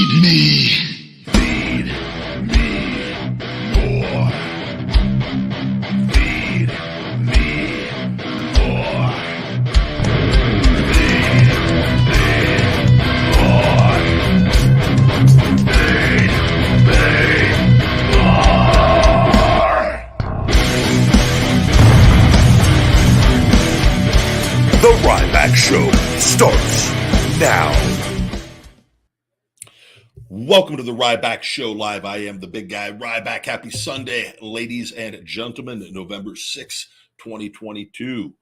Feed me. Feed me more. Feed me more. Feed me more. Feed me more. The Ryback Show starts now. Welcome to the Ryback Show Live. I am the big guy, Ryback. Happy Sunday, ladies and gentlemen. November 6, 2022.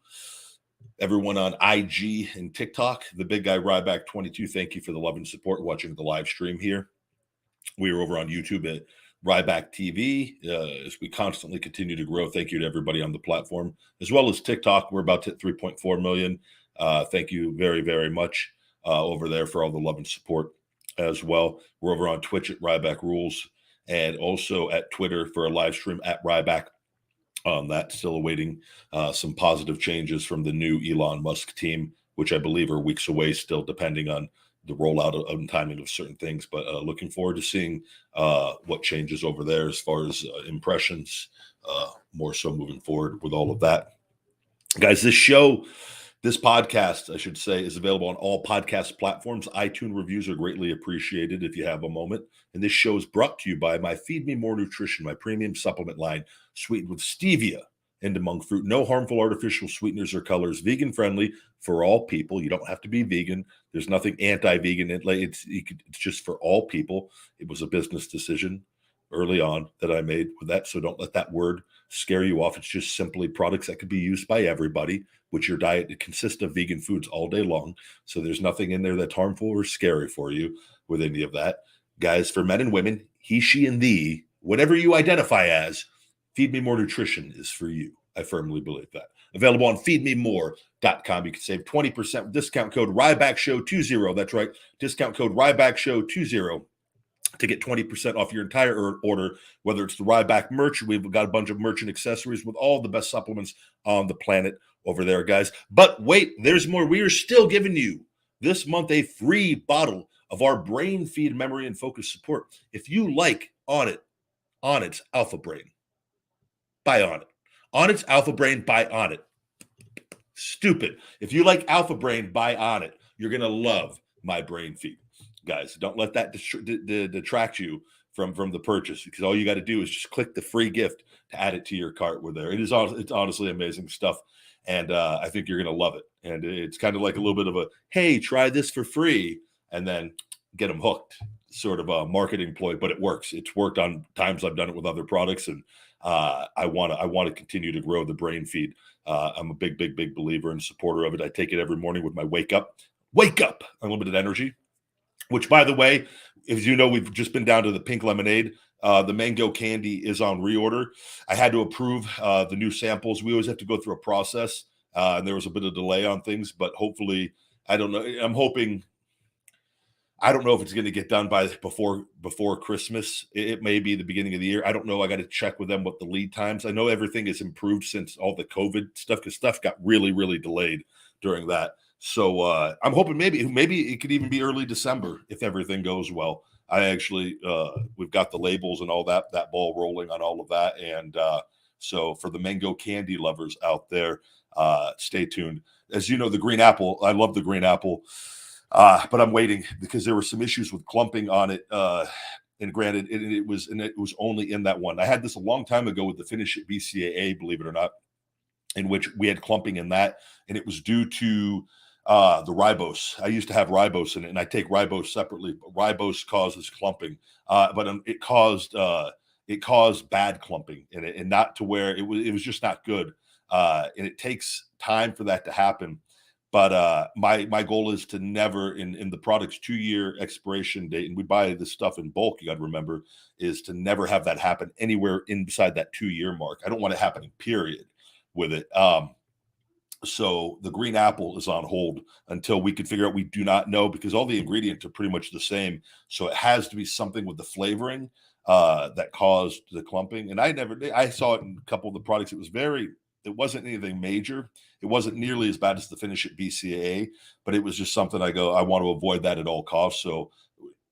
Everyone on IG and TikTok, the big guy, Ryback 22. Thank you for the love and support watching the live stream here. We are over on YouTube at Ryback TV as we constantly continue to grow. Thank you to everybody on the platform, as well as TikTok. We're about to hit 3.4 million. Thank you very, very much over there for all the love and support as well. We're over on Twitch at Ryback Rules and also at Twitter for a live stream at Ryback. That's still awaiting some positive changes from the new Elon Musk team, which I believe are weeks away still, depending on the rollout and timing of certain things. But looking forward to seeing what changes over there as far as impressions, more so moving forward with all of that. Guys, this podcast, I should say, is available on all podcast platforms. iTunes reviews are greatly appreciated if you have a moment. And this show is brought to you by my Feed Me More Nutrition, my premium supplement line, sweetened with stevia and monk fruit. No harmful artificial sweeteners or colors. Vegan friendly for all people. You don't have to be vegan. There's nothing anti-vegan. It's just for all people. It was a business decision early on that I made with that. So don't let that word scare you off. It's just simply products that could be used by everybody, which your diet consists of vegan foods all day long. So there's nothing in there that's harmful or scary for you with any of that. Guys, for men and women, he, she, and thee, whatever you identify as, Feed Me More Nutrition is for you. I firmly believe that. Available on feedmemore.com. You can save 20% with discount code RYBACKSHOW20. That's right. Discount code RYBACKSHOW20. To get 20% off your entire order, whether it's the Ryback merch. We've got a bunch of merch and accessories with all the best supplements on the planet over there, guys. But wait, there's more. We are still giving you this month a free bottle of our Brain Feed Memory and Focus Support. If you like Onnit's Alpha Brain, buy Onnit. Onnit's Alpha Brain, buy Onnit. Stupid. If you like Alpha Brain, buy Onnit. You're going to love my Brain Feed. Guys, don't let that detract you from the purchase, because all you got to do is just click the free gift to add it to your cart. We're there. It's honestly amazing stuff, and I think you're going to love it. And it's kind of like a little bit of a, hey, try this for free, and then get them hooked sort of a marketing ploy, but it works. It's worked on times I've done it with other products, and I want to continue to grow the Brain Feed. I'm a big believer and supporter of it. I take it every morning with my wake up unlimited energy. Which, by the way, as you know, we've just been down to the pink lemonade. The mango candy is on reorder. I had to approve the new samples. We always have to go through a process, and there was a bit of delay on things. But hopefully, I don't know. I'm hoping. I don't know if it's going to get done by before Christmas. It may be the beginning of the year. I don't know. I got to check with them what the lead times. I know everything has improved since all the COVID stuff, because stuff got really delayed during that. So I'm hoping maybe it could even be early December if everything goes well. I actually we've got the labels and all that ball rolling on all of that, and so for the mango candy lovers out there, stay tuned. As you know, the green apple, I love the green apple, but I'm waiting because there were some issues with clumping on it. And granted, it was only in that one. I had this a long time ago with the Finish It BCAA, believe it or not, in which we had clumping in that, and it was due to the ribose. I used to have ribose in it, and I take ribose separately. But ribose causes clumping, but it caused bad clumping in it, and not to where it was just not good. And it takes time for that to happen. But my goal is to never, in the product's 2-year expiration date, and we buy this stuff in bulk, you got to remember, is to never have that happen anywhere inside that 2-year mark. I don't want it happening, period, with it. So the green apple is on hold until we can figure out. We do not know, because all the ingredients are pretty much the same. So it has to be something with the flavoring that caused the clumping. And I saw it in a couple of the products. It wasn't anything major. It wasn't nearly as bad as the Finish It BCAA, but it was just something I want to avoid that at all costs. So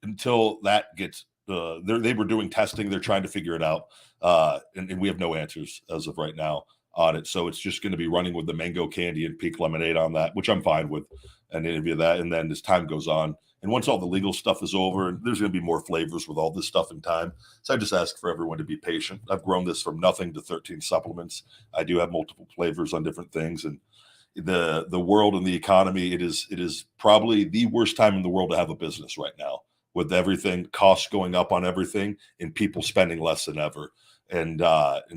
until that gets, they were doing testing. They're trying to figure it out. And we have no answers as of right now on it. So it's just going to be running with the mango candy and pink lemonade on that, which I'm fine with, and any of that. And then as time goes on, and once all the legal stuff is over, and there's going to be more flavors with all this stuff in time. So I just ask for everyone to be patient. I've grown this from nothing to 13 supplements. I do have multiple flavors on different things, and the world and the economy, it is probably the worst time in the world to have a business right now, with everything, costs going up on everything and people spending less than ever. And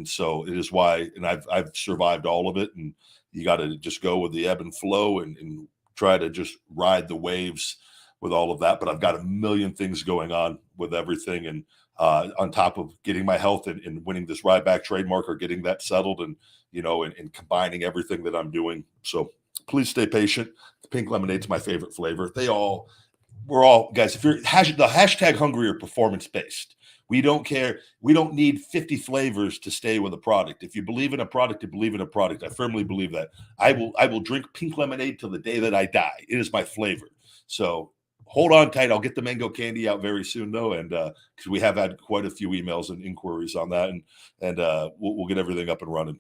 so it is why, and I've survived all of it, and you got to just go with the ebb and flow and try to just ride the waves with all of that. But I've got a million things going on with everything. And on top of getting my health and winning this Ryback trademark, or getting that settled, and, and combining everything that I'm doing. So please stay patient. The pink lemonade's my favorite flavor. We're all, guys, if you're the hashtag hungry or performance based, we don't care. We don't need 50 flavors to stay with a product. If you believe in a product, you believe in a product. I firmly believe that. I will drink pink lemonade till the day that I die. It is my flavor. So hold on tight. I'll get the mango candy out very soon, though, and because we have had quite a few emails and inquiries on that, and we'll get everything up and running.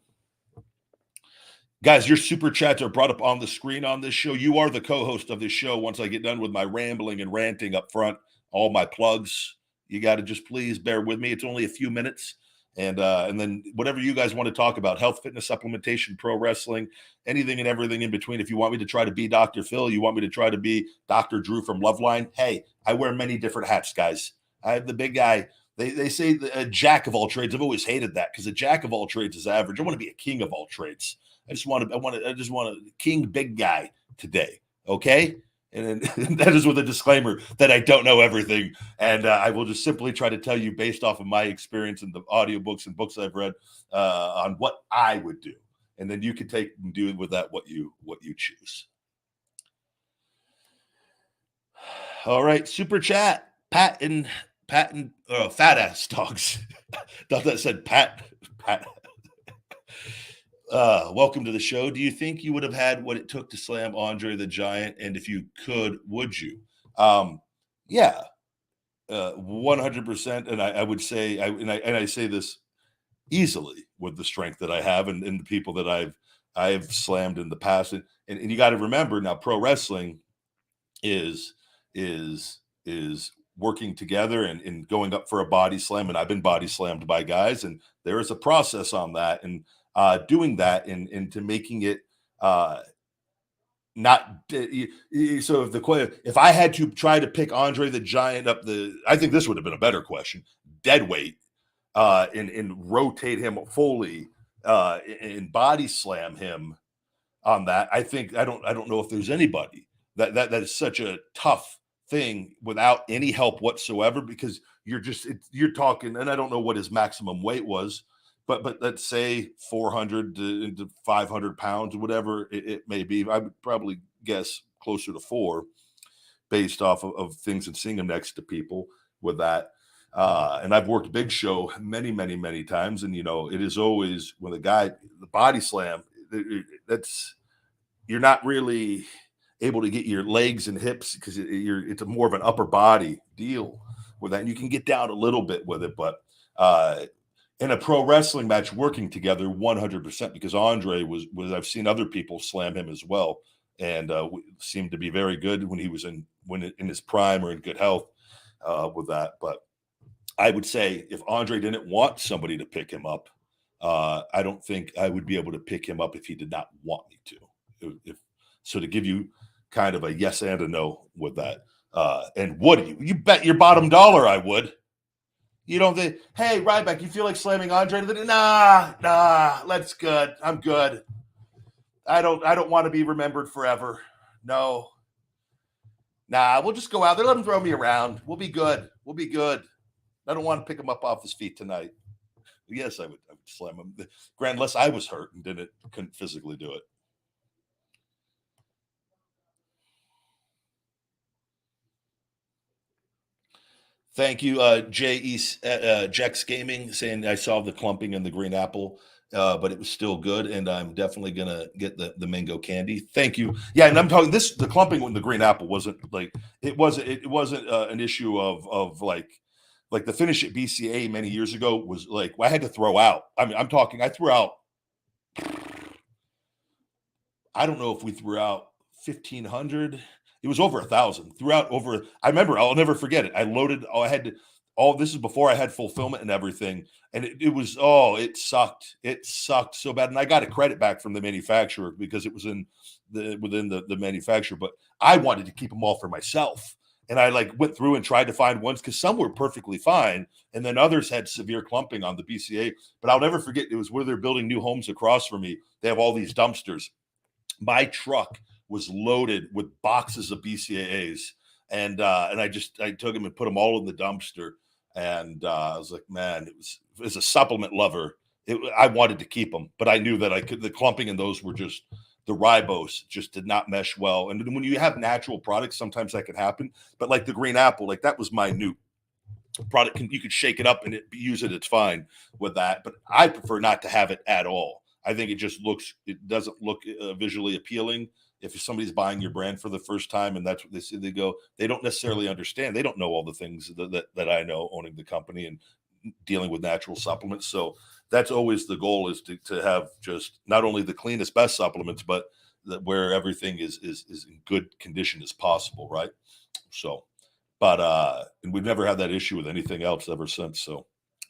Guys, your super chats are brought up on the screen on this show. You are the co-host of this show. Once I get done with my rambling and ranting up front, all my plugs, you got to just please bear with me. It's only a few minutes. And then whatever you guys want to talk about, health, fitness, supplementation, pro wrestling, anything and everything in between. If you want me to try to be Dr. Phil, you want me to try to be Dr. Drew from Loveline, hey, I wear many different hats, guys. I'm the big guy. They say a jack of all trades. I've always hated that, because a jack of all trades is average. I want to be a king of all trades. I just want a king big guy today. Okay. And that is with a disclaimer that I don't know everything. And I will just simply try to tell you based off of my experience in the audiobooks and books I've read on what I would do. And then you can take and do with that what you choose. All right. Super chat. Pat and fat ass dogs. Thought that said Pat. Welcome to the show. Do you think you would have had what it took to slam Andre the Giant? And if you could, would you? Yeah, 100%. And I would say, I say this easily with the strength that I have and the people that I've slammed in the past. And you got to remember now, pro wrestling is working together and going up for a body slam. And I've been body slammed by guys, and there is a process on that. And doing that into making it not so if I had to try to pick Andre the Giant up I think this would have been a better question, dead weight, and rotate him fully and body slam him on that. I don't know if there's anybody that is such a tough thing without any help whatsoever, because you're talking, and I don't know what his maximum weight was, but let's say 400 to 500 pounds, whatever it may be. I would probably guess closer to 4 based off of things and seeing him next to people with that. And I've worked Big Show many, many, many times. And, it is always when the body slam, you're not really able to get your legs and hips, because it's a more of an upper body deal with that. And you can get down a little bit with it, but in a pro wrestling match, working together 100%, because Andre was I've seen other people slam him as well, and seemed to be very good when he was in his prime or in good health with that. But I would say if Andre didn't want somebody to pick him up, I don't think I would be able to pick him up if he did not want me to. So to give you kind of a yes and a no with that, and would you bet your bottom dollar I would. You don't think, hey, Ryback, you feel like slamming Andre? Nah, that's good. I'm good. I don't want to be remembered forever. No. Nah, we'll just go out there. Let him throw me around. We'll be good. I don't want to pick him up off his feet tonight. Yes, I would slam him. Granted, unless I was hurt and couldn't physically do it. Thank you, Jex Gaming, saying I saw the clumping in the green apple. but it was still good, and I'm definitely gonna get the mango candy. Thank you. Yeah, and I'm talking the clumping with the green apple wasn't like it wasn't an issue of like the finish at BCA many years ago was like I had to throw out. I mean, I'm talking I threw out. I don't know if we threw out 1,500. It was over 1,000. Throughout over. I remember. I'll never forget it. I loaded. Oh, I had to. All this is before I had fulfillment and everything, and it was. Oh, it sucked. It sucked so bad, and I got a credit back from the manufacturer because it was within the manufacturer. But I wanted to keep them all for myself, and I like went through and tried to find ones because some were perfectly fine, and then others had severe clumping on the BCA. But I'll never forget. It was where they're building new homes across from me. They have all these dumpsters. My truck was loaded with boxes of BCAAs, and I took them and put them all in the dumpster. And I was like, man, it was as a supplement lover, I wanted to keep them, but I knew that I could. The clumping in those were just the ribose just did not mesh well. And when you have natural products, sometimes that can happen. But like the green apple, like that was minute product. You could shake it up and use it. It's fine with that. But I prefer not to have it at all. I think it doesn't look visually appealing. If somebody's buying your brand for the first time and that's what they see, they don't necessarily understand. They don't know all the things that I know owning the company and dealing with natural supplements. So that's always the goal is to have just not only the cleanest, best supplements, but where everything is in good condition as possible. Right. So, but, and we've never had that issue with anything else ever since. So,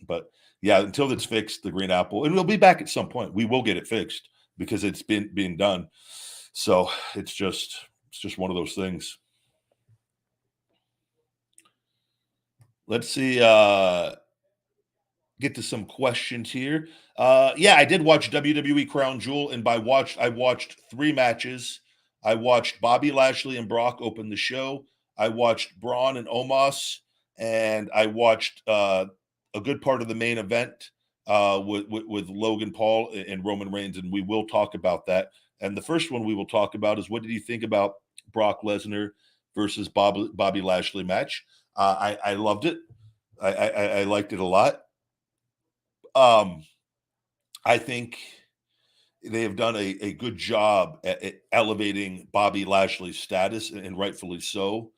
but yeah, until it's fixed, the green apple, and we'll be back at some point. We will get it fixed because it's been being done. So it's just one of those things. Let's see. Get to some questions here. Yeah, I did watch WWE Crown Jewel, and I watched 3 matches. I watched Bobby Lashley and Brock open the show. I watched Braun and Omos, and I watched a good part of the main event with Logan Paul and Roman Reigns, and we will talk about that. And the first one we will talk about is what did you think about Brock Lesnar versus Bobby Lashley match? I loved it. I liked it a lot. I think they have done a good job at elevating Bobby Lashley's status, and rightfully so.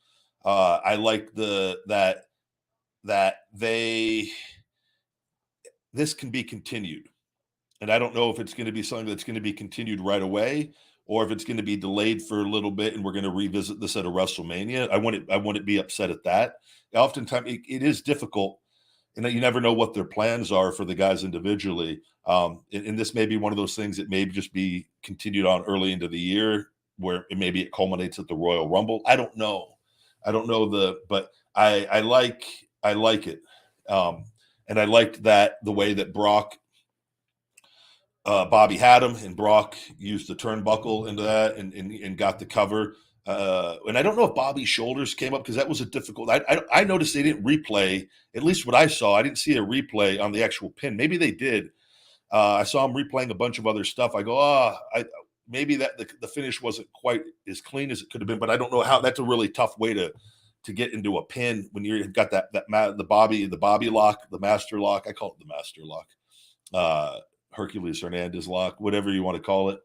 I like that this can be continued. And I don't know if it's going to be something that's going to be continued right away or if it's going to be delayed for a little bit and we're going to revisit this at a WrestleMania. I wouldn't be upset at that. Oftentimes it is difficult, and you never know what their plans are for the guys individually. And this may be one of those things that may just be continued on early into the year where maybe it culminates at the Royal Rumble. I don't know. But I like it. And I liked that the way that Bobby had him, and Brock used the turnbuckle into that and got the cover. And I don't know if Bobby's shoulders came up because that was a difficult. I noticed they didn't replay, at least what I saw. I didn't see a replay on the actual pin. Maybe they did. I saw him replaying a bunch of other stuff. I go, maybe that the finish wasn't quite as clean as it could have been, but I don't know how. That's a really tough way to get into a pin when you've got the Bobby lock, the master lock. I call it the master lock. Hercules Hernandez lock, whatever you want to call it,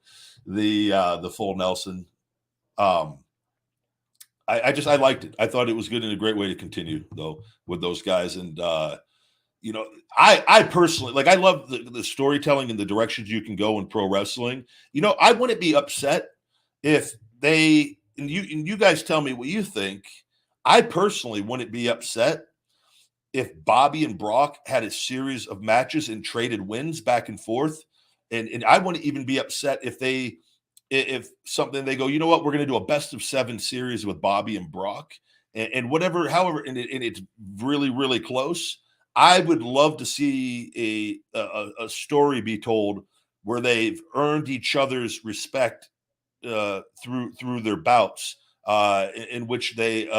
the full Nelson. I liked it. I thought it was good and a great way to continue though with those guys. And I personally I love the storytelling and the directions you can go in pro wrestling. I wouldn't be upset if and you guys tell me what you think. I personally wouldn't be upset if Bobby and Brock had a series of matches and traded wins back and forth. And I wouldn't even be upset if they go, you know what, we're going to do a best of 7 series with Bobby and Brock and however, and it's really, really close. I would love to see a story be told where they've earned each other's respect through their bouts, in which they,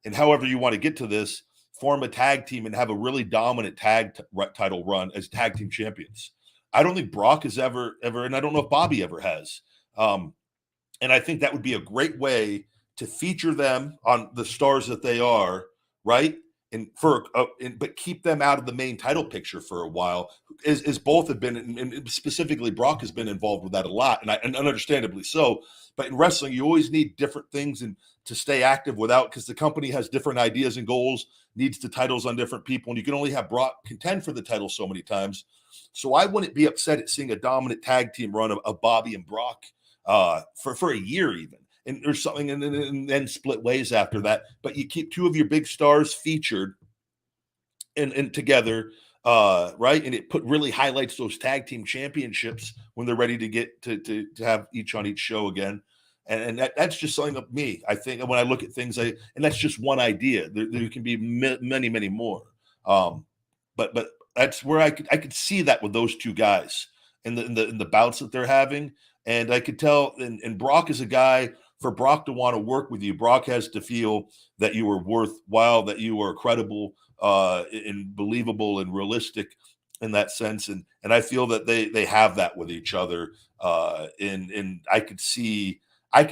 and however you want to get to this, form a tag team and have a really dominant tag title run as tag team champions. I don't think Brock has ever, and I don't know if Bobby ever has. And I think that would be a great way to feature them on the stars that they are, right? but keep them out of the main title picture for a while, as both have been, and specifically Brock has been involved with that a lot, and understandably so. But in wrestling, you always need different things and to stay active without, because the company has different ideas and goals, needs the titles on different people, and you can only have Brock contend for the title so many times. So I wouldn't be upset at seeing a dominant tag team run of Bobby and Brock for a year even, and or something, and then split ways after that. But you keep two of your big stars featured and together, right? And it really highlights those tag team championships when they're ready to get to have each on each show again. And that's just something of me. I think when I look at things, and that's just one idea. There can be many, many more. But that's where I could see that with those two guys in the bouts that they're having. And I could tell, and Brock is a guy, for Brock to want to work with you, Brock has to feel that you are worthwhile, that you are credible, and believable and realistic in that sense. And I feel that they have that with each other. And I could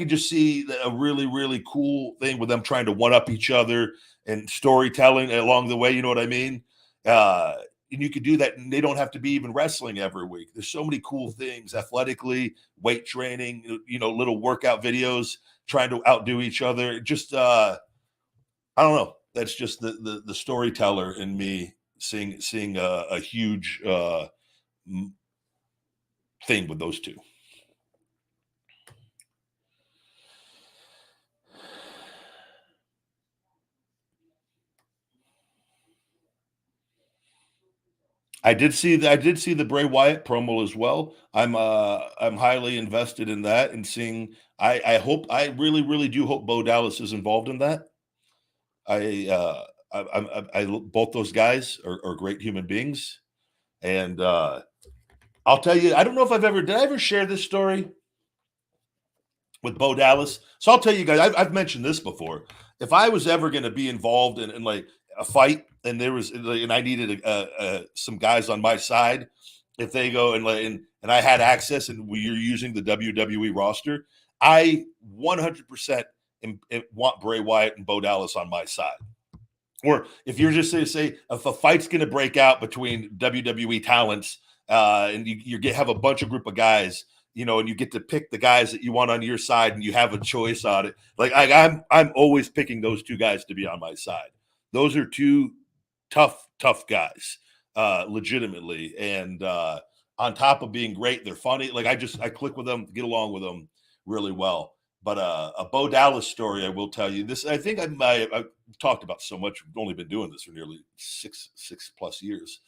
just see a really, really cool thing with them trying to one up each other and storytelling along the way. You know what I mean? And you could do that, and they don't have to be even wrestling every week. There's so many cool things athletically, weight training, little workout videos, trying to outdo each other. Just, I don't know. That's just the storyteller in me seeing a huge thing with those two. I did see the Bray Wyatt promo as well. I'm highly invested in that and seeing. I really, really do hope Bo Dallas is involved in that. I both those guys are great human beings, and I'll tell you, I don't know if did I ever share this story with Bo Dallas? So I'll tell you guys, I've mentioned this before. If I was ever going to be involved in like a fight, and I needed some guys on my side, if they go and I had access, and you're using the WWE roster, I 100% want Bray Wyatt and Bo Dallas on my side. Or if you're just going to say, if a fight's going to break out between WWE talents, and you have a bunch of group of guys, and you get to pick the guys that you want on your side, and you have a choice on it. Like I'm always picking those two guys to be on my side. Those are two tough guys, legitimately. And on top of being great, they're funny. Like I click with them, get along with them really well. But a Bo Dallas story, I will tell you this. I think I've talked about so much. We've only been doing this for nearly six plus years.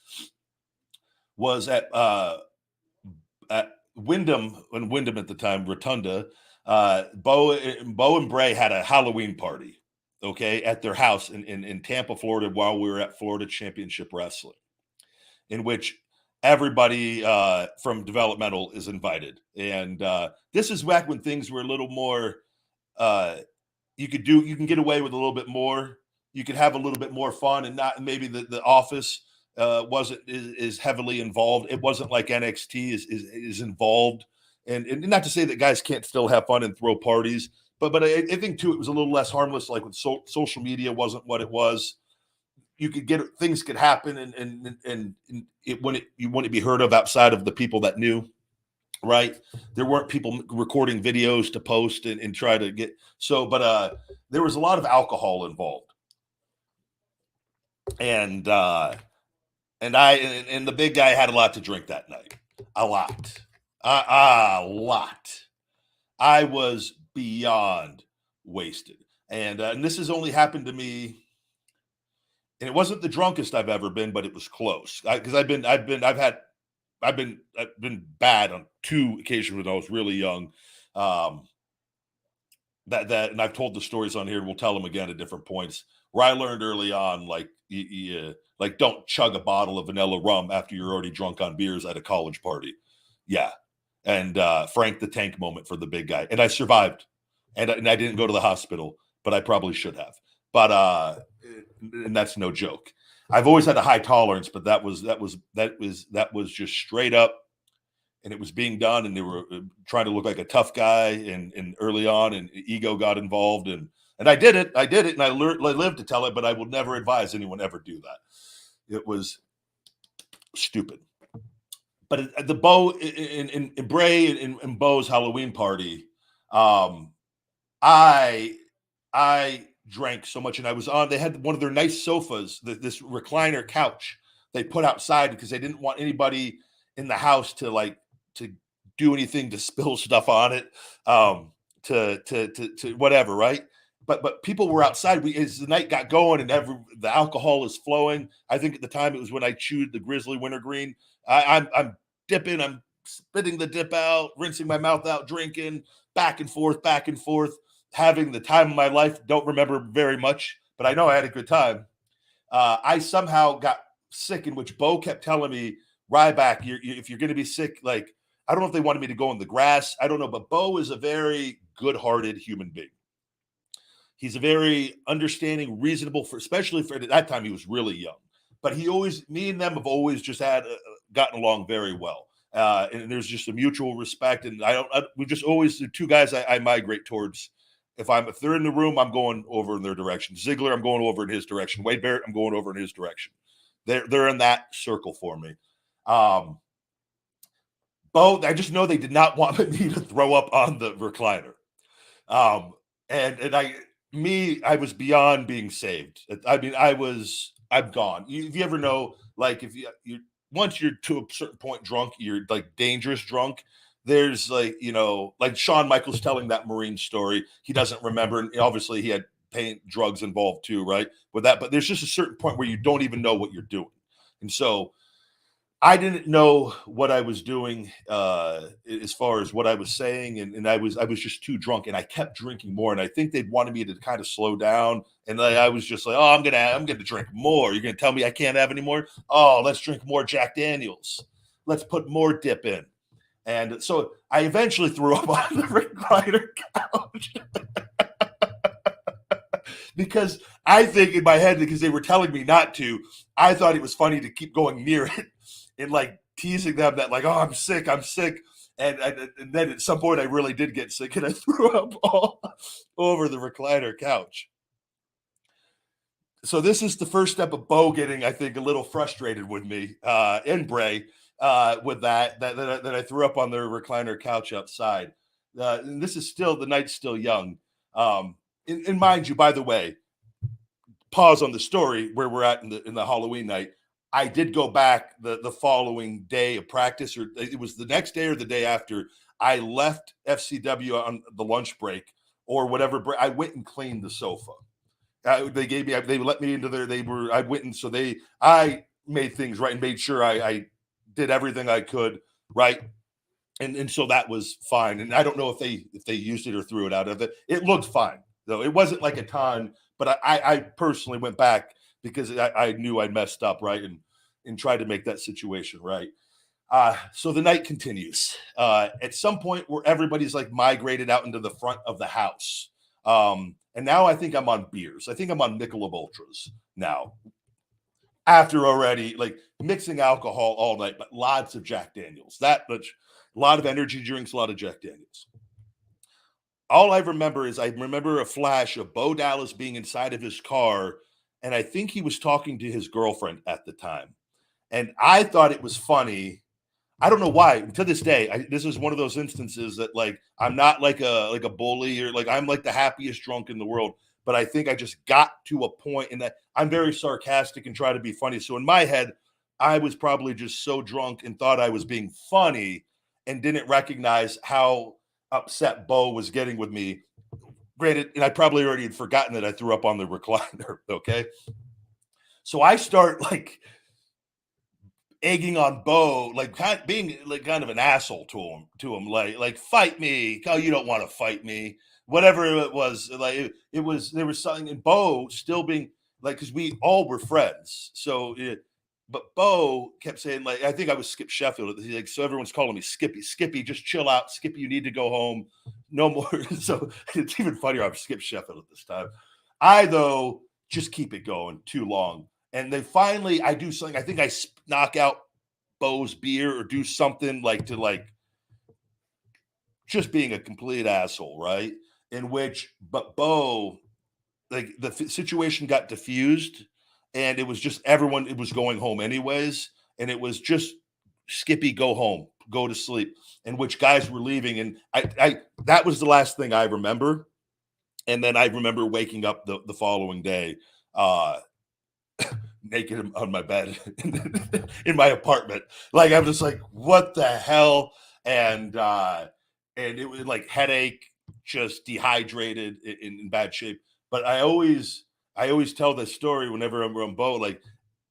Was at Wyndham, when Wyndham at the time, Rotunda, Bo and Bray had a Halloween party, okay, at their house in Tampa, Florida, while we were at Florida Championship Wrestling, in which everybody from developmental is invited. And this is back when things were a little more, you can get away with a little bit more. You could have a little bit more fun, and not maybe the office wasn't is heavily involved. It wasn't like NXT is involved, and not to say that guys can't still have fun and throw parties, but I think too it was a little less harmless. Like when social media wasn't what it was, you could things could happen, and you wouldn't be heard of outside of the people that knew. Right, there weren't people recording videos to post and try to get so, but there was a lot of alcohol involved, and the big guy had a lot to drink that night. A lot. I was beyond wasted. And this has only happened to me, and it wasn't the drunkest I've ever been, but it was close. Because I've been bad on two occasions when I was really young. And I've told the stories on here, and we'll tell them again at different points, where I learned early on, like, like don't chug a bottle of vanilla rum after you're already drunk on beers at a college party. Yeah. And Frank the Tank moment for the big guy. And I survived. And I didn't go to the hospital, but I probably should have. But and that's no joke. I've always had a high tolerance, but that was just straight up. and it was being done, and they were trying to look like a tough guy, and early on, and ego got involved, and I did it, and I lived to tell it, but I would never advise anyone ever do that. It was stupid. But at the Bo in Bray and Bo's Halloween party, I drank so much, and I was on. They had one of their nice sofas, this recliner couch they put outside because they didn't want anybody in the house to do anything to spill stuff on it, to whatever, right? But people were outside. As the night got going and the alcohol is flowing. I think at the time it was when I chewed the Grizzly Wintergreen. I'm dipping, I'm spitting the dip out, rinsing my mouth out, drinking back and forth, having the time of my life. Don't remember very much, but I know I had a good time. I somehow got sick, in which Bo kept telling me, Ryback, if you're going to be sick, like, I don't know if they wanted me to go in the grass. I don't know, but Bo is a very good-hearted human being. He's a very understanding, reasonable, especially for at that time, he was really young. But me and them have always just gotten along very well. And there's just a mutual respect. And we just always, the two guys I migrate towards. If they're in the room, I'm going over in their direction. Ziggler, I'm going over in his direction. Wade Barrett, I'm going over in his direction. They're in that circle for me. Bo, I just know they did not want me to throw up on the recliner. I was beyond being saved. I mean, I'm gone. If you ever know, like, if you once you're to a certain point drunk, you're like dangerous drunk. There's like Shawn Michaels telling that Marine story. He doesn't remember, and obviously he had pain, drugs involved too, right? With that, but there's just a certain point where you don't even know what you're doing, and so I didn't know what I was doing as far as what I was saying, and I was just too drunk, and I kept drinking more, and I think they'd wanted me to kind of slow down, and I was just like, oh, I'm gonna drink more. You're gonna tell me I can't have any more? Oh, let's drink more Jack Daniels. Let's put more dip in. And so I eventually threw up on the recliner couch because I think in my head, because they were telling me not to, I thought it was funny to keep going near it and like teasing them that like, oh, I'm sick. And then at some point I really did get sick and I threw up all over the recliner couch. So this is the first step of Bo getting, I think, a little frustrated with me and Bray. With that I threw up on their recliner couch outside. And this is still, the night's still young. And mind you, by the way, pause on the story where we're at in the Halloween night. I did go back the following day of practice, or it was the next day or the day after. I left FCW on the lunch break or whatever. I went and cleaned the sofa. They let me into there. I made things right and made sure I did everything I could, right? And so that was fine. And I don't know if they used it or threw it out of it. It looked fine, though. It wasn't like a ton, but I personally went back because I knew I'd messed up, right? And tried to make that situation right. So the night continues. At some point where everybody's like migrated out into the front of the house. And now I think I'm on beers. I think I'm on Michelob Ultras now. After already like mixing alcohol all night, but lots of Jack Daniels, a lot of energy drinks, a lot of Jack Daniels. All I remember is a flash of Bo Dallas being inside of his car, and I think he was talking to his girlfriend at the time. And I thought it was funny. I don't know why. To this day, this is one of those instances that like I'm not like a bully or like I'm like the happiest drunk in the world. But I think I just got to a point in that I'm very sarcastic and try to be funny. So in my head, I was probably just so drunk and thought I was being funny and didn't recognize how upset Bo was getting with me. Granted, and I probably already had forgotten that I threw up on the recliner. Okay. So I start like egging on Bo, like being like kind of an asshole to him, like fight me. Oh, you don't want to fight me. Whatever it was, like there was something, and Bo still being like, because we all were friends. So, but Bo kept saying, like, I think I was Skip Sheffield. He's like, so everyone's calling me Skippy. Skippy, just chill out. Skippy, you need to go home. No more. So it's even funnier. I'm Skip Sheffield at this time. I, though, just keep it going too long. And then finally I do something. I think I knock out Bo's beer or do something like to like just being a complete asshole, right? But Bo, like the situation got diffused, and it was just everyone. It was going home anyways, and it was just Skippy, go home, go to sleep. In which guys were leaving, and I that was the last thing I remember. And then I remember waking up the following day, naked on my bed in my apartment. Like I'm just like, what the hell? And it was like headache, just dehydrated, in bad shape. But I always tell this story whenever I'm on Bo. Like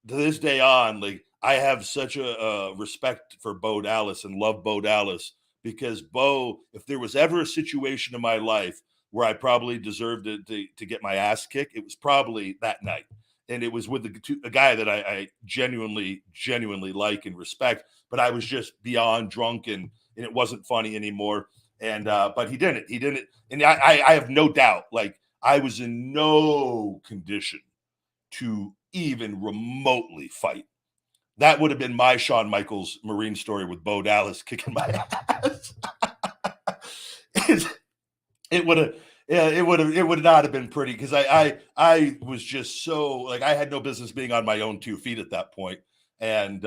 to this day on, like I have such a respect for Bo Dallas and love Bo Dallas, because Bo, if there was ever a situation in my life where I probably deserved to get my ass kicked, it was probably that night. And it was with a guy that I genuinely like and respect, but I was just beyond drunk, and it wasn't funny anymore. And but he didn't, and I have no doubt, like I was in no condition to even remotely fight. That would have been my Shawn Michaels Marine story with Bo Dallas kicking my ass. It would have, yeah, it would not have been pretty, because I was just so, like, I had no business being on my own 2 feet at that point. And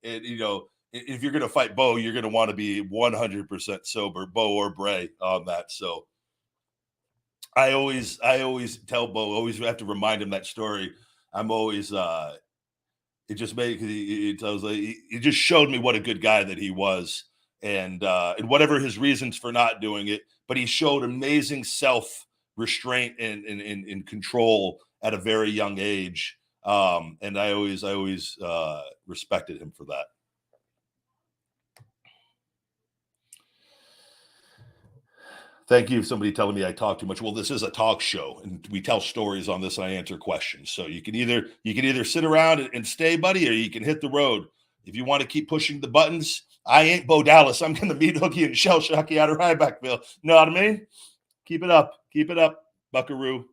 if you're gonna fight Bo, you're gonna want to be 100% sober, Bo or Bray on that. So I always tell Bo, always have to remind him that story. I'm always it just made, it just showed me what a good guy that he was, and whatever his reasons for not doing it, but he showed amazing self restraint and control at a very young age, and I always respected him for that. Thank you. Somebody telling me I talk too much. Well, this is a talk show, and we tell stories on this, and I answer questions. So you can either sit around and stay, buddy, or you can hit the road. If you want to keep pushing the buttons, I ain't Bo Dallas. I'm going to meat hook you and shell shock you out of Rybackville. Know what I mean? Keep it up, Buckaroo.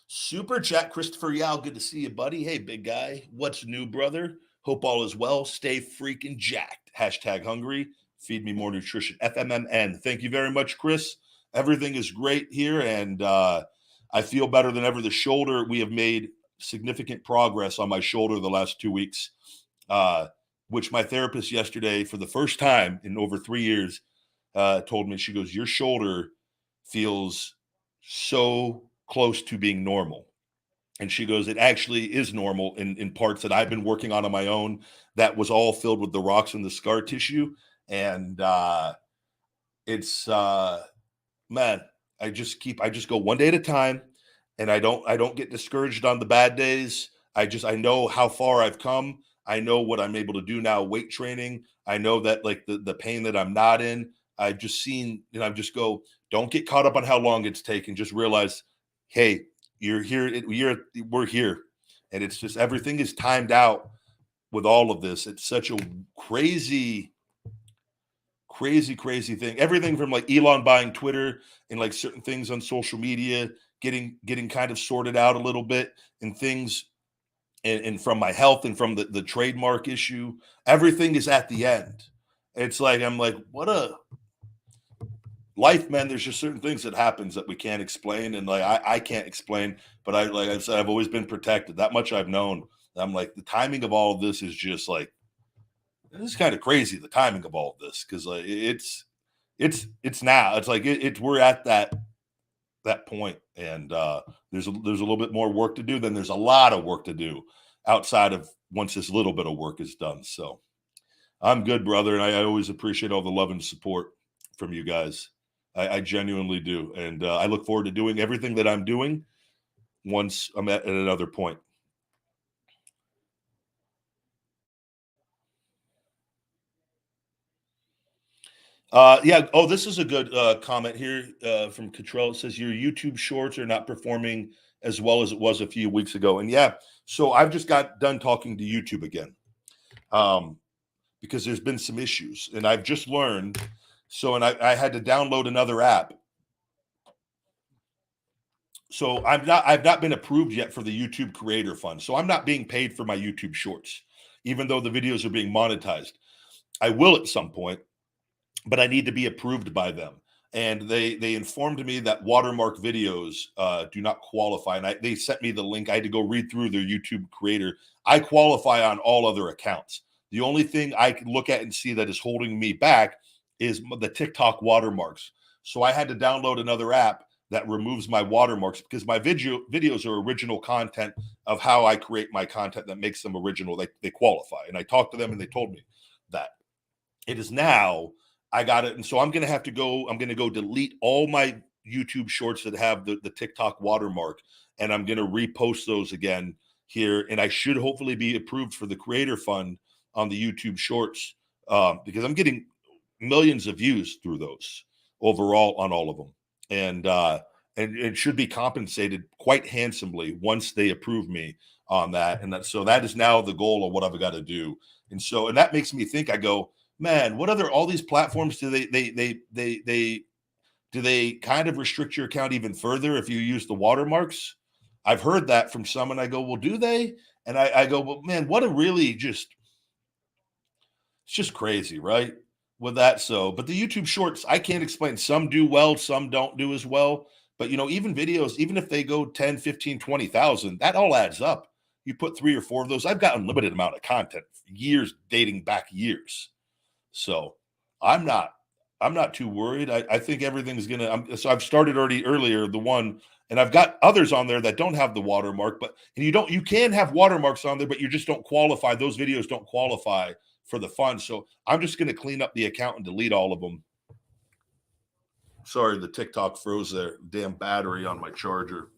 Super chat, Christopher Yao. Good to see you, buddy. Hey, big guy. What's new, brother? Hope all is well. Stay freaking jacked. #hungry. Feed me more nutrition. FMMN. Thank you very much, Chris. Everything is great here, and I feel better than ever. The shoulder, we have made significant progress on my shoulder the last 2 weeks, which my therapist yesterday, for the first time in over 3 years, told me, she goes, your shoulder feels so close to being normal. And she goes, it actually is normal in parts that I've been working on my own, that was all filled with the rocks and the scar tissue. And it's man, I just go one day at a time, and I don't get discouraged on the bad days. I know how far I've come. I know what I'm able to do now, weight training. I know that, like, the pain that I'm not in, I've just seen, I just go, don't get caught up on how long it's taken. Just realize, hey, you're here, we're here. And it's just, everything is timed out with all of this. It's such a crazy thing. Everything from, like, Elon buying Twitter, and, like, certain things on social media getting kind of sorted out a little bit, and things, and from my health, and from the trademark issue, everything is at the end. It's like, I'm like, what a life, man. There's just certain things that happens that we can't explain, and, like, I can't explain, but like I said, I've always been protected. That much I've known. I'm like, the timing of all of this is just like, this is kind of crazy, the timing of all of this, because, like, it's now. It's like we're at that point, and there's a little bit more work to do. Then there's a lot of work to do outside of once this little bit of work is done. So I'm good, brother, and I always appreciate all the love and support from you guys. I genuinely do, and I look forward to doing everything that I'm doing once I'm at another point. Yeah. Oh, this is a good comment here from Cottrell. It says your YouTube shorts are not performing as well as it was a few weeks ago. And yeah, so I've just got done talking to YouTube again, because there's been some issues, and I've just learned. So, and I had to download another app. So I've not been approved yet for the YouTube Creator Fund. So I'm not being paid for my YouTube shorts, even though the videos are being monetized. I will at some point. but I need to be approved by them. And they informed me that watermark videos do not qualify. And they sent me the link. I had to go read through their YouTube creator. I qualify on all other accounts. The only thing I can look at and see that is holding me back is the TikTok watermarks. So I had to download another app that removes my watermarks because my videos are original content of how I create my content that makes them original. They qualify. And I talked to them and they told me that. It is now I got it. And so I'm going to go delete all my YouTube shorts that have the TikTok watermark, and I'm going to repost those again here. And I should hopefully be approved for the creator fund on the YouTube shorts because I'm getting millions of views through those overall on all of them. And it should be compensated quite handsomely once they approve me on that. And so that is now the goal of what I've got to do. And that makes me think, I go, man, what other, all these platforms do they kind of restrict your account even further if you use the watermarks? I've heard that from some, and I go, well, do they? And I go, well, man, what a really it's just crazy, right? With that. So, but the YouTube shorts, I can't explain. Some do well, some don't do as well. But, even videos, even if they go 10, 15, 20,000, that all adds up. You put 3 or 4 of those. I've got unlimited amount of content, years dating back years. So I'm not too worried. I think everything's so I've started already earlier, the one, and I've got others on there that don't have the watermark, you can have watermarks on there, but you just don't qualify. Those videos don't qualify for the fund. So I'm just going to clean up the account and delete all of them. Sorry, the TikTok froze their damn battery on my charger.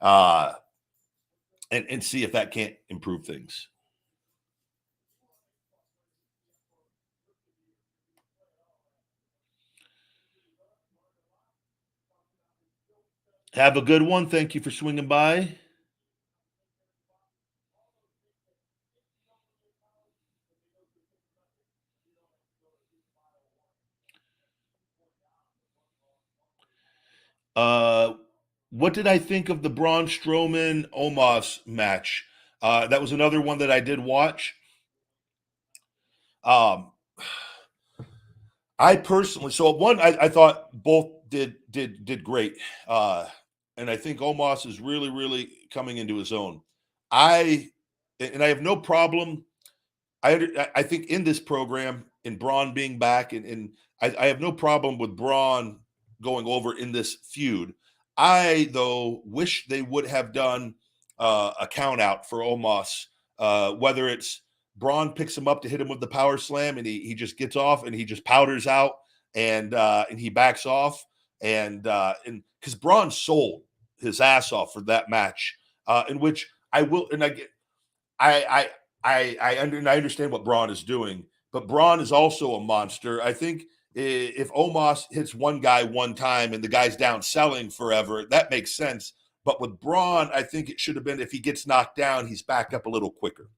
And see if that can't improve things. Have a good one. Thank you for swinging by. What did I think of the Braun Strowman Omos match? That was another one that I did watch. I personally, I thought both did great, and I think Omos is really, really coming into his own. I have no problem. I think in this program, in Braun being back, and I have no problem with Braun going over in this feud. I, though, wish they would have done a count out for Omos, whether it's Braun picks him up to hit him with the power slam, and he just gets off and he just powders out and he backs off, and because Braun sold his ass off for that match, in which I will, and I understand what Braun is doing, but Braun is also a monster. I think if Omos hits one guy one time and the guy's down selling forever, that makes sense. But with Braun, I think it should have been if he gets knocked down, he's back up a little quicker.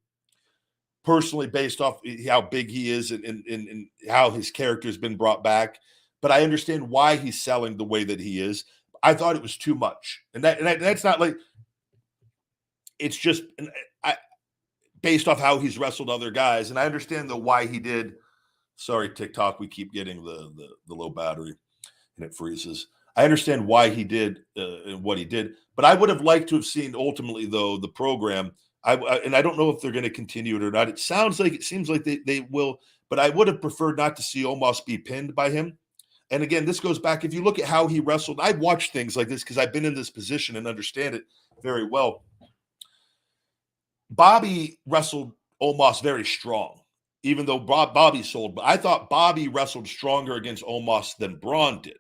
Personally, based off how big he is and how his character has been brought back. But I understand why he's selling the way that he is. I thought it was too much. And that's not like, it's just based off how he's wrestled other guys. And I understand why he did. Sorry, TikTok, we keep getting the low battery and it freezes. I understand why he did what he did, but I would have liked to have seen ultimately, though, the program. And I don't know if they're going to continue it or not. It seems like they will, but I would have preferred not to see Omos be pinned by him. And again, this goes back, if you look at how he wrestled, I've watched things like this because I've been in this position and understand it very well. Bobby wrestled Omos very strong, even though Bobby sold. But I thought Bobby wrestled stronger against Omos than Braun did.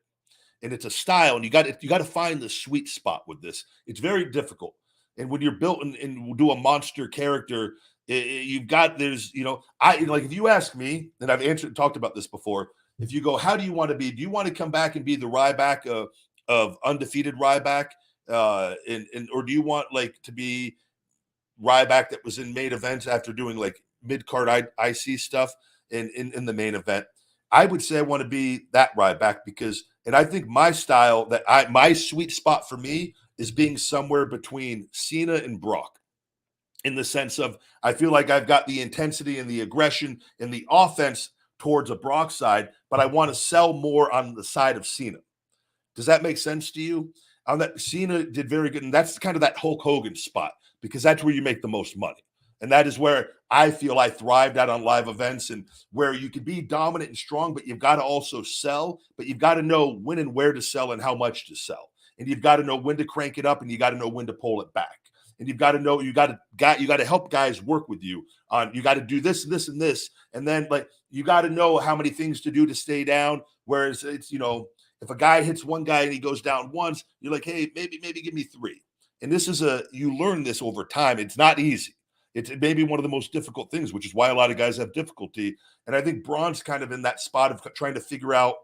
And it's a style, and you got to find the sweet spot with this. It's very difficult. And when you're built and do a monster character, if you ask me, and I've talked about this before, if you go, how do you want to be? Do you want to come back and be the Ryback of undefeated Ryback? Or do you want to be Ryback that was in main events after doing mid-card IC stuff in the main event? I would say I want to be that Ryback and I think my style, my sweet spot for me is being somewhere between Cena and Brock, in the sense of I feel like I've got the intensity and the aggression and the offense towards a Brock side, but I want to sell more on the side of Cena. Does that make sense to you? On that, Cena did very good, and that's kind of that Hulk Hogan spot, because that's where you make the most money. And that is where I feel I thrived at on live events, and where you can be dominant and strong, but you've got to also sell, but you've got to know when and where to sell and how much to sell. And you've got to know when to crank it up, and you got to know when to pull it back. And you've got to know you got to help guys work with you on, you got to do this and this and this. And then like you got to know how many things to do to stay down. Whereas it's, if a guy hits one guy and he goes down once, you're like, hey, maybe give me 3. And this is you learn this over time. It's not easy. It's maybe one of the most difficult things, which is why a lot of guys have difficulty. And I think Braun's kind of in that spot of trying to figure out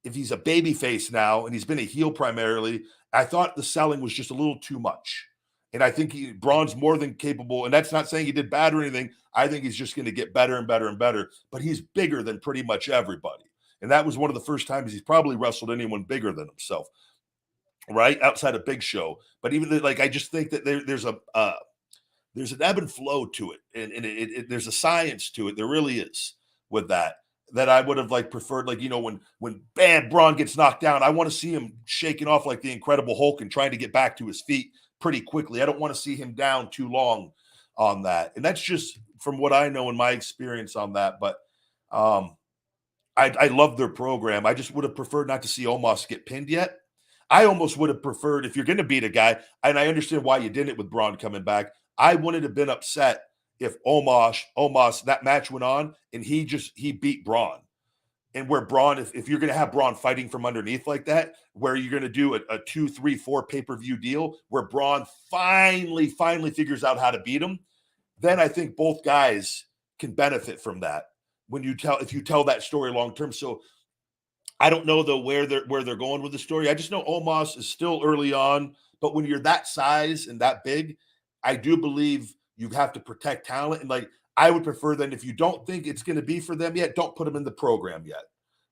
if he's a baby face now, and he's been a heel primarily. I thought the selling was just a little too much. And I think Braun's more than capable. And that's not saying he did bad or anything. I think he's just going to get better and better and better. But he's bigger than pretty much everybody. And that was one of the first times he's probably wrestled anyone bigger than himself, right? Outside of Big Show. But even like, I just think that there's an ebb and flow to it. And there's a science to it. There really is with that I would have like preferred, like, when bam, Braun gets knocked down, I want to see him shaking off like the Incredible Hulk and trying to get back to his feet pretty quickly. I don't want to see him down too long on that. And that's just from what I know in my experience on that. But I love their program. I just would have preferred not to see Omos get pinned yet. I almost would have preferred, if you're going to beat a guy, and I understand why you didn't with Braun coming back, I wouldn't have been upset if Omos, that match went on and he beat Braun. And where Braun, if you're going to have Braun fighting from underneath like that, where you're going to do a 2, 3, 4 pay-per-view deal where Braun finally figures out how to beat him, then I think both guys can benefit from that if you tell that story long term. So I don't know though where they're going with the story. I just know Omos is still early on, but when you're that size and that big, I do believe you have to protect talent. And like, I would prefer then, if you don't think it's going to be for them yet, don't put them in the program yet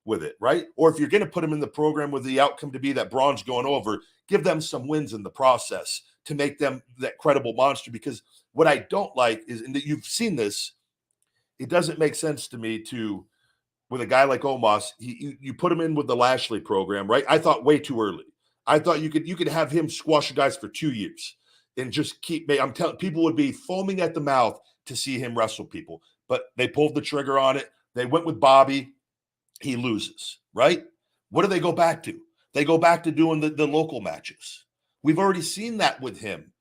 with it, right? Or if you're going to put them in the program with the outcome to be that Braun's going over, give them some wins in the process to make them that credible monster. Because what I don't like is, and you've seen this, it doesn't make sense to me with a guy like Omos, you put him in with the Lashley program, right? I thought way too early. I thought you could have him squash guys for 2 years and just I'm telling people would be foaming at the mouth to see him wrestle people. But they pulled the trigger on it. They went with Bobby. He loses, right? What do they go back to? They go back to doing the local matches. We've already seen that with him.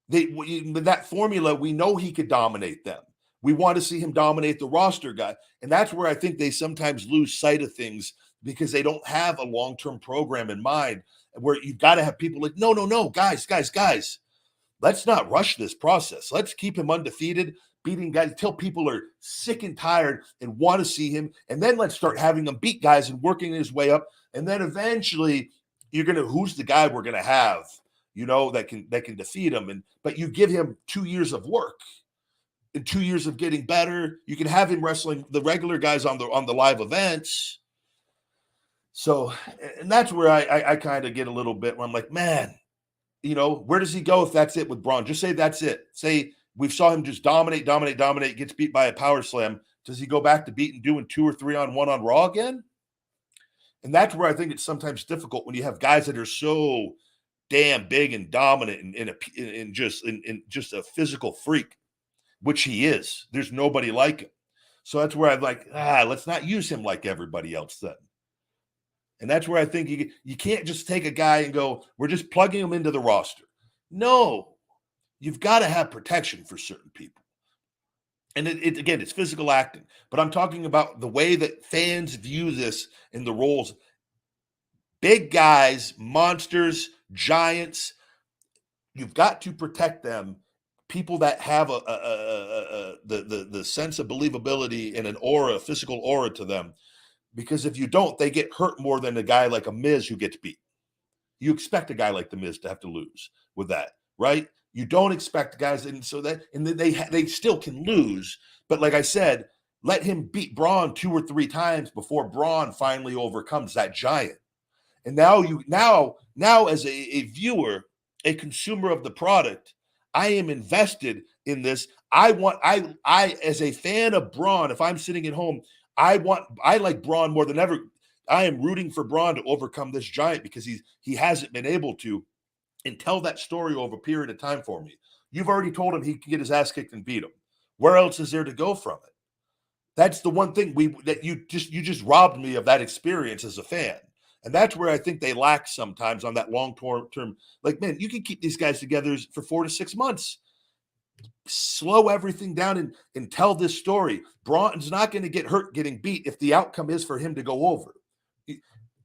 That formula, we know he could dominate them. We want to see him dominate the roster guy. And that's where I think they sometimes lose sight of things, because they don't have a long-term program in mind, where you've got to have people like, no, guys. Let's not rush this process. Let's keep him undefeated, beating guys until people are sick and tired and want to see him. And then let's start having him beat guys and working his way up. And then eventually who's the guy we're going to have, that can defeat him. But you give him 2 years of work and 2 years of getting better. You can have him wrestling the regular guys on the live events. So, and that's where I kind of get a little bit where I'm like, man, where does he go if that's it with Braun? Just say that's it. Say we saw him just dominate, gets beat by a power slam. Does he go back to doing 2 or 3 on 1 on Raw again? And that's where I think it's sometimes difficult when you have guys that are so damn big and dominant and just a physical freak, which he is. There's nobody like him. So that's where I'm like, let's not use him like everybody else then. And that's where I think you can't just take a guy and go, we're just plugging him into the roster. No, you've got to have protection for certain people. And again, it's physical acting. But I'm talking about the way that fans view this in the roles. Big guys, monsters, giants, you've got to protect them. People that have the sense of believability and an aura, a physical aura to them. Because if you don't, they get hurt more than a guy like a Miz who gets beat. You expect a guy like the Miz to have to lose with that, right? You don't expect guys, and they still can lose. But like I said, let him beat Braun 2 or 3 times before Braun finally overcomes that giant. And now as a viewer, a consumer of the product, I am invested in this. I as a fan of Braun, if I'm sitting at home, I like Braun more than ever. I am rooting for Braun to overcome this giant because he hasn't been able to, and tell that story over a period of time for me. You've already told him he can get his ass kicked and beat him. Where else is there to go from it? That's the one thing that you just robbed me of that experience as a fan. And that's where I think they lack sometimes on that long term. Like, man, you can keep these guys together for 4 to 6 months. Slow everything down and tell this story. Braun's not going to get hurt getting beat if the outcome is for him to go over.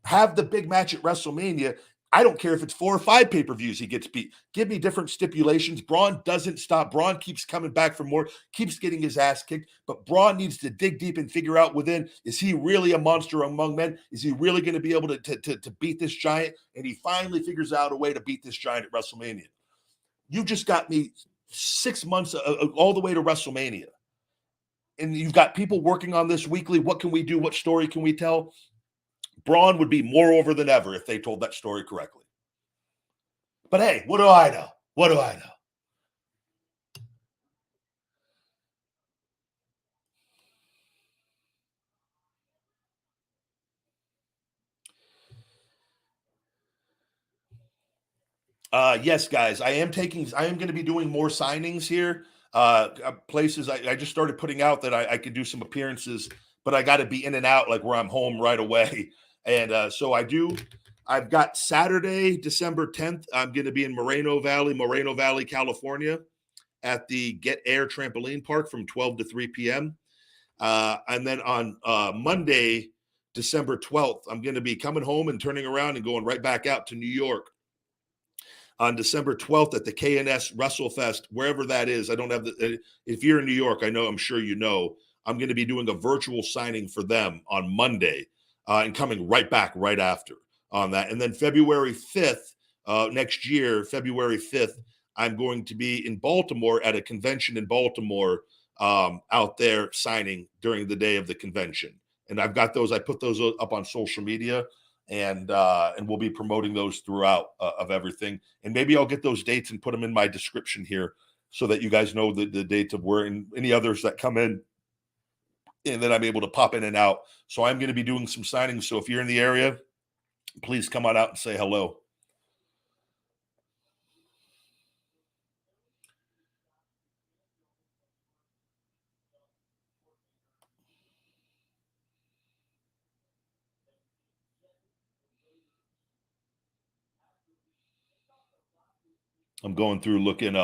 Have the big match at WrestleMania. I don't care if it's 4 or 5 pay-per-views he gets beat. Give me different stipulations. Braun doesn't stop. Braun keeps coming back for more, keeps getting his ass kicked. But Braun needs to dig deep and figure out within, is he really a monster among men? Is he really going to be able to beat this giant? And he finally figures out a way to beat this giant at WrestleMania. You just got me 6 months all the way to WrestleMania. And you've got people working on this weekly. What can we do? What story can we tell? Braun would be more over than ever if they told that story correctly. But hey, what do I know? What do I know? Yes, guys, I am going to be doing more signings here. Places I just started putting out that I could do some appearances, but I got to be in and out, like where I'm home right away. And so I've got Saturday, December 10th. I'm going to be in Moreno Valley, California at the Get Air Trampoline Park from 12 to 3 p.m. And then on Monday, December 12th, I'm going to be coming home and turning around and going right back out to New York. On December 12th at the KNS WrestleFest, wherever that is. I don't have if you're in New York, I'm sure you know, I'm going to be doing a virtual signing for them on Monday and coming right back right after on that. And then February 5th, next year, February 5th, I'm going to be in Baltimore at a convention in Baltimore out there signing during the day of the convention. And I've got those, I put those up on social media. And we'll be promoting those throughout of everything. And maybe I'll get those dates and put them in my description here so that you guys know the dates of where and any others that come in, and then I'm able to pop in and out. So I'm going to be doing some signings. So if you're in the area, please come on out and say hello. I'm going through looking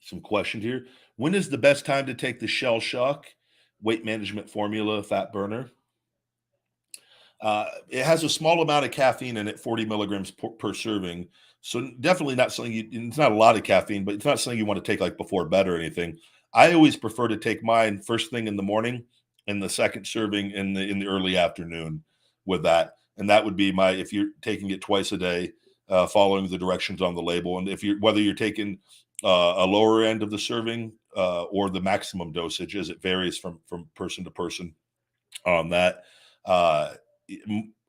some questions here. When is the best time to take the Shell Shock weight management formula fat burner? It has a small amount of caffeine in it, 40 milligrams per serving. So definitely not something it's not a lot of caffeine, but it's not something you want to take like before bed or anything. I always prefer to take mine first thing in the morning and the second serving in the early afternoon with that. And that would be if you're taking it twice a day, following the directions on the label. And whether you're taking a lower end of the serving or the maximum dosage, as it varies from person to person on that.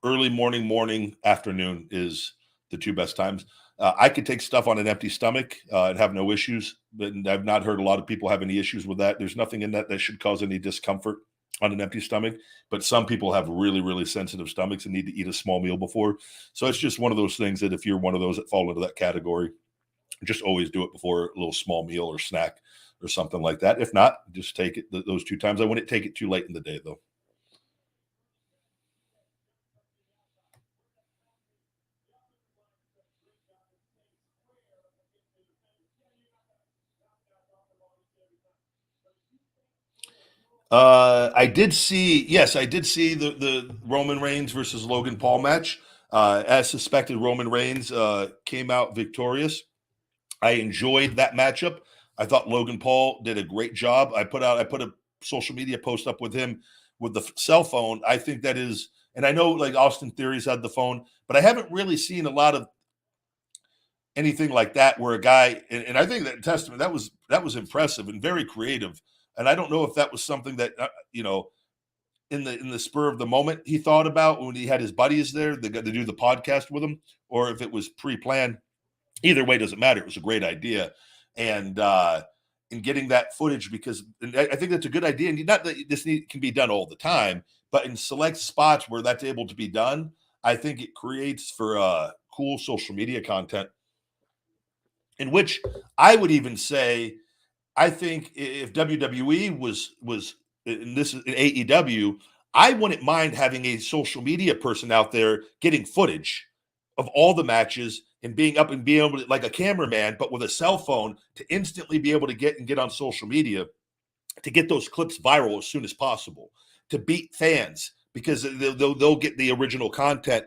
Early morning, afternoon is the two best times. I could take stuff on an empty stomach and have no issues, but I've not heard a lot of people have any issues with that. There's nothing in that should cause any discomfort on an empty stomach, but some people have really, really sensitive stomachs and need to eat a small meal before. So it's just one of those things that if you're one of those that fall into that category, just always do it before a little small meal or snack or something like that. If not, just take it those 2 times. I wouldn't take it too late in the day though. I did see the Roman Reigns versus Logan Paul match. As suspected, Roman Reigns came out victorious. I enjoyed that matchup. I thought Logan Paul did a great job. I put a social media post up with him with the cell phone. I think that is, and I know like Austin Theory's had the phone, but I haven't really seen a lot of anything like that where a guy, and I think that Testament that was impressive and very creative. And I don't know if that was something that in the spur of the moment he thought about when he had his buddies there to do the podcast with him, or if it was pre-planned. Either way, doesn't matter. It was a great idea, and in getting that footage, because I think that's a good idea. And not that this can be done all the time, but in select spots where that's able to be done, I think it creates for cool social media content, in which I would even say, I think if WWE was and this is in AEW, I wouldn't mind having a social media person out there getting footage of all the matches and being up and being able to, like a cameraman, but with a cell phone, to instantly be able to get on social media to get those clips viral as soon as possible, to beat fans, because they'll get the original content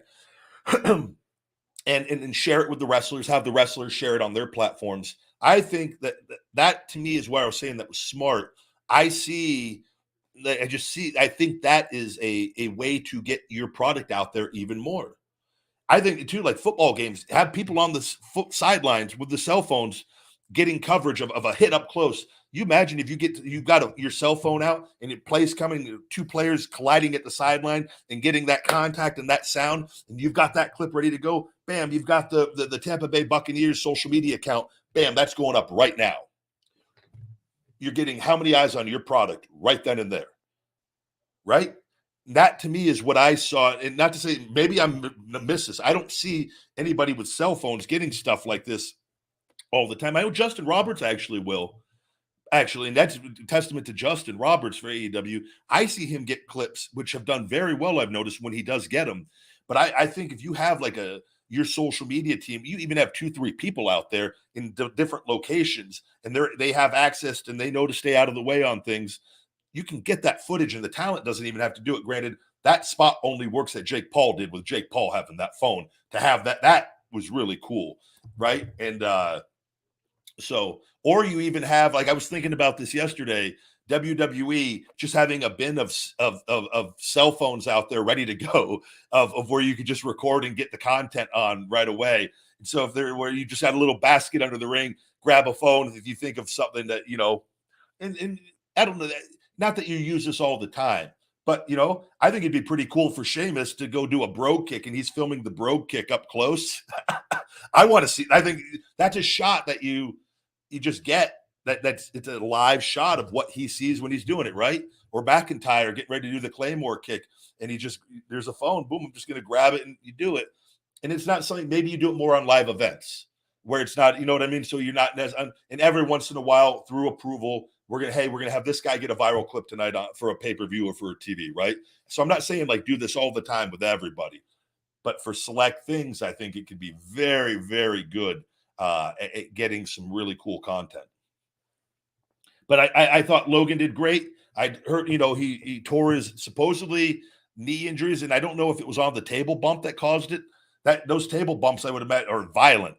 and share it with the wrestlers, have the wrestlers share it on their platforms. I think that to me is why I was saying that was smart. I think that is a way to get your product out there even more. I think too, like football games, have people on the sidelines with the cell phones getting coverage of a hit up close. You imagine if you've got your cell phone out and it plays coming, two players colliding at the sideline and getting that contact and that sound, and you've got that clip ready to go. Bam, you've got the Tampa Bay Buccaneers social media account. Bam, that's going up right now. You're getting how many eyes on your product right then and there, right? That to me is what I saw. And not to say maybe I'm miss this. I don't see anybody with cell phones getting stuff like this all the time. I know Justin Roberts actually will. And that's a testament to Justin Roberts for AEW. I see him get clips, which have done very well, I've noticed, when he does get them. But I think if you have like your social media team, you even have 2-3 people out there in different locations, and they have access and they know to stay out of the way on things, you can get that footage, and the talent doesn't even have to do it. Granted, that spot only works that Jake Paul did, with Jake Paul having that phone to have that was really cool, right? And so, or you even have, like I was thinking about this yesterday, WWE just having a bin of cell phones out there ready to go, of where you could just record and get the content on right away. And so where you just had a little basket under the ring, grab a phone if you think of something that, and I don't know, not that you use this all the time, but I think it'd be pretty cool for Sheamus to go do a brogue kick, and he's filming the brogue kick up close. I want to see. I think that's a shot that you just get. It's a live shot of what he sees when he's doing it, right? Or McIntyre getting ready to do the Claymore kick, and there's a phone, boom, I'm just going to grab it, and you do it. And it's not something, maybe you do it more on live events where it's not, you know what I mean? So you're not, and every once in a while, through approval, we're going to have this guy get a viral clip tonight for a pay-per-view or for a TV, right? So I'm not saying like do this all the time with everybody, but for select things, I think it could be very, very good at getting some really cool content. But I thought Logan did great. I heard, he tore his supposedly knee injuries, and I don't know if it was on the table bump that caused it. Those table bumps I would imagine are violent.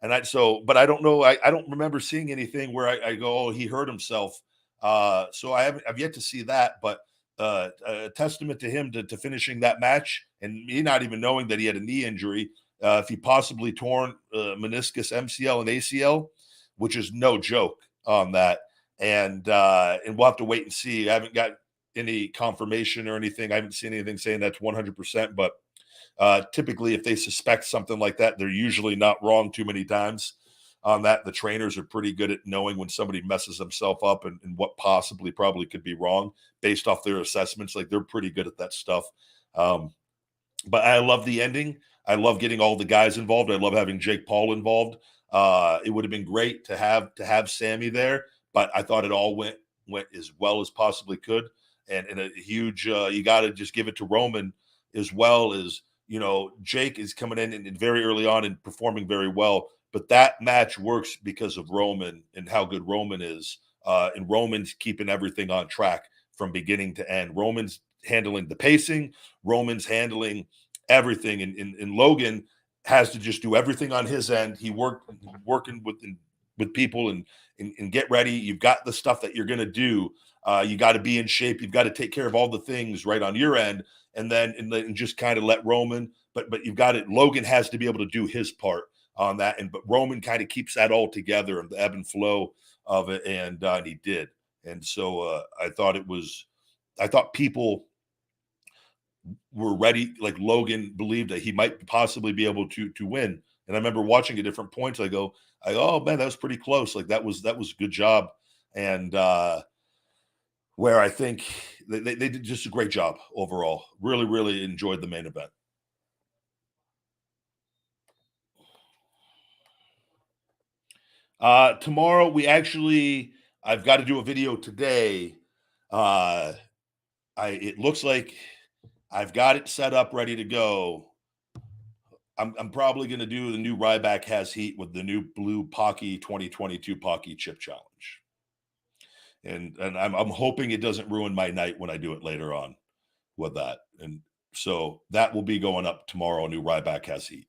But I don't know. I don't remember seeing anything where I go, oh, he hurt himself. So I've yet to see that, but a testament to him to finishing that match, and me not even knowing that he had a knee injury. If he possibly torn meniscus, MCL, and ACL, which is no joke on that. And we'll have to wait and see. I haven't got any confirmation or anything. I haven't seen anything saying that's 100%, but typically if they suspect something like that, they're usually not wrong too many times on that. The trainers are pretty good at knowing when somebody messes themselves up and what probably could be wrong based off their assessments. Like, they're pretty good at that stuff. But I love the ending. I love getting all the guys involved. I love having Jake Paul involved. It would have been great to have Sammy there, but I thought it all went as well as possibly could. And a huge, you got to just give it to Roman, as well as, Jake is coming in and very early on and performing very well. But that match works because of Roman and how good Roman is. And Roman's keeping everything on track from beginning to end. Roman's handling the pacing. Roman's handling everything. And Logan has to just do everything on his end. He working with people and get ready. You've got the stuff that you're going to do. You got to be in shape. You've got to take care of all the things right on your end, and just kind of let Roman. But you've got it. Logan has to be able to do his part on that, but Roman kind of keeps that all together and the ebb and flow of it, and he did. And so I thought people were ready. Like, Logan believed that he might possibly be able to win. And I remember watching at different points. I go, oh man, that was pretty close. Like, that was a good job and where I think they did just a great job overall. Really, really enjoyed the main event. Tomorrow I've got to do a video today. It looks like I've got it set up, ready to go. I'm probably going to do the new Ryback Has Heat with the new blue Pocky 2022 Pocky Chip Challenge, and I'm hoping it doesn't ruin my night when I do it later on with that. And so that will be going up tomorrow. New Ryback Has Heat.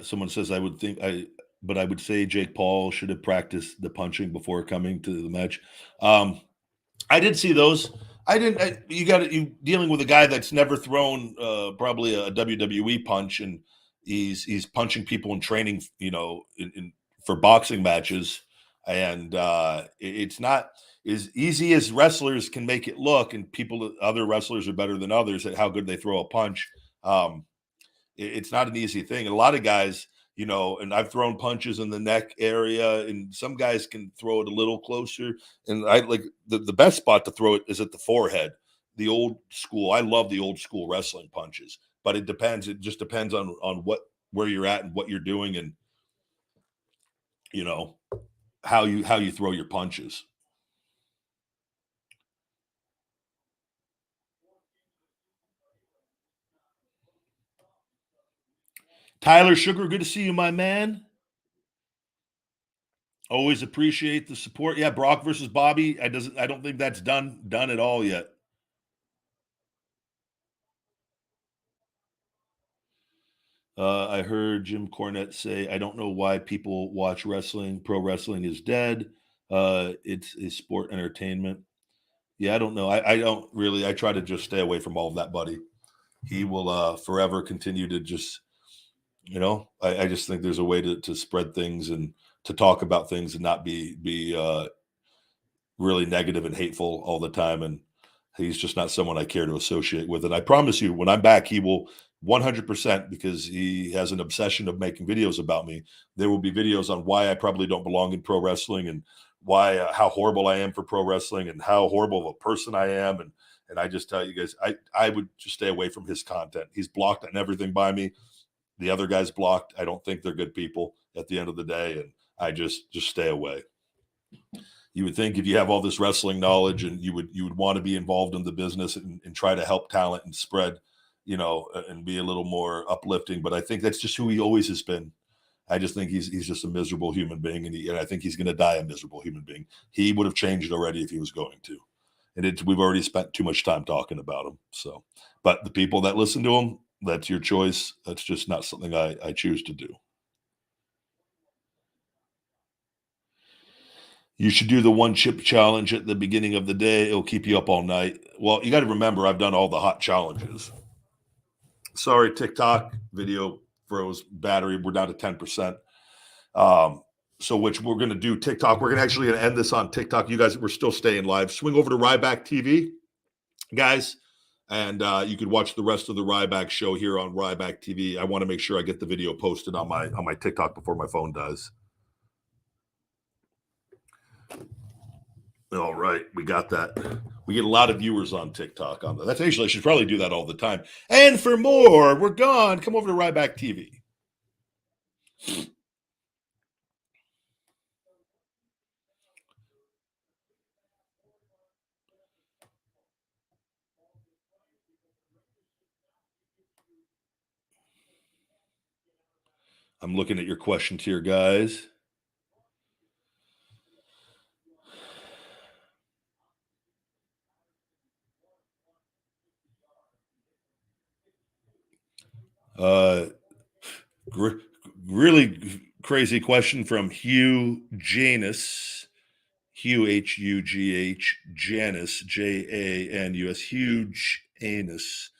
Someone says I would say Jake Paul should have practiced the punching before coming to the match. I did see those. I didn't. You dealing with a guy that's never thrown probably a WWE punch, and he's punching people in training, for boxing matches, and it's not as easy as wrestlers can make it look, and other wrestlers are better than others at how good they throw a punch. It's not an easy thing. And a lot of guys, and I've thrown punches in the neck area, and some guys can throw it a little closer. And I like the best spot to throw it is at the forehead. The old school. I love the old school wrestling punches, but it depends. It just depends on where you're at and what you're doing, and how you throw your punches. Tyler Sugar, good to see you, my man. Always appreciate the support. Yeah, Brock versus Bobby. I don't think that's done at all yet. I heard Jim Cornette say, "I don't know why people watch wrestling. Pro wrestling is dead. It's sport entertainment." Yeah, I don't know. I don't really. I try to just stay away from all of that, buddy. He will forever continue to just, I just think there's a way to spread things and to talk about things and not be really negative and hateful all the time. And he's just not someone I care to associate with. And I promise you, when I'm back, he will 100%, because he has an obsession of making videos about me. There will be videos on why I probably don't belong in pro wrestling, and why how horrible I am for pro wrestling, and how horrible of a person I am. And I just tell you guys, I would just stay away from his content. He's blocked on everything by me. The other guy's blocked. I don't think they're good people at the end of the day, and I just stay away. You would think if you have all this wrestling knowledge, and you would want to be involved in the business, and try to help talent and spread, and be a little more uplifting. But I think that's just who he always has been. I just think he's just a miserable human being, and I think he's going to die a miserable human being. He would have changed already if he was going to, and we've already spent too much time talking about him. So, but the people that listen to him, that's your choice. That's just not something I choose to do. You should do the one chip challenge at the beginning of the day. It'll keep you up all night. Well, you got to remember, I've done all the hot challenges. Sorry, TikTok video froze battery. We're down to 10%. So which we're going to do TikTok. We're going to end this on TikTok. You guys, we're still staying live. Swing over to Ryback TV, guys, and you could watch the rest of the Ryback show here on Ryback TV. I want to make sure I get the video posted on my TikTok before my phone does. All right, we got that. We get a lot of viewers on TikTok on that. That's actually, I should probably do that all the time. And for more, we're gone. Come over to Ryback TV. I'm looking at your questions here, guys. Really crazy question from Hugh Janus. Hugh Hugh Janus Janus. Huge anus.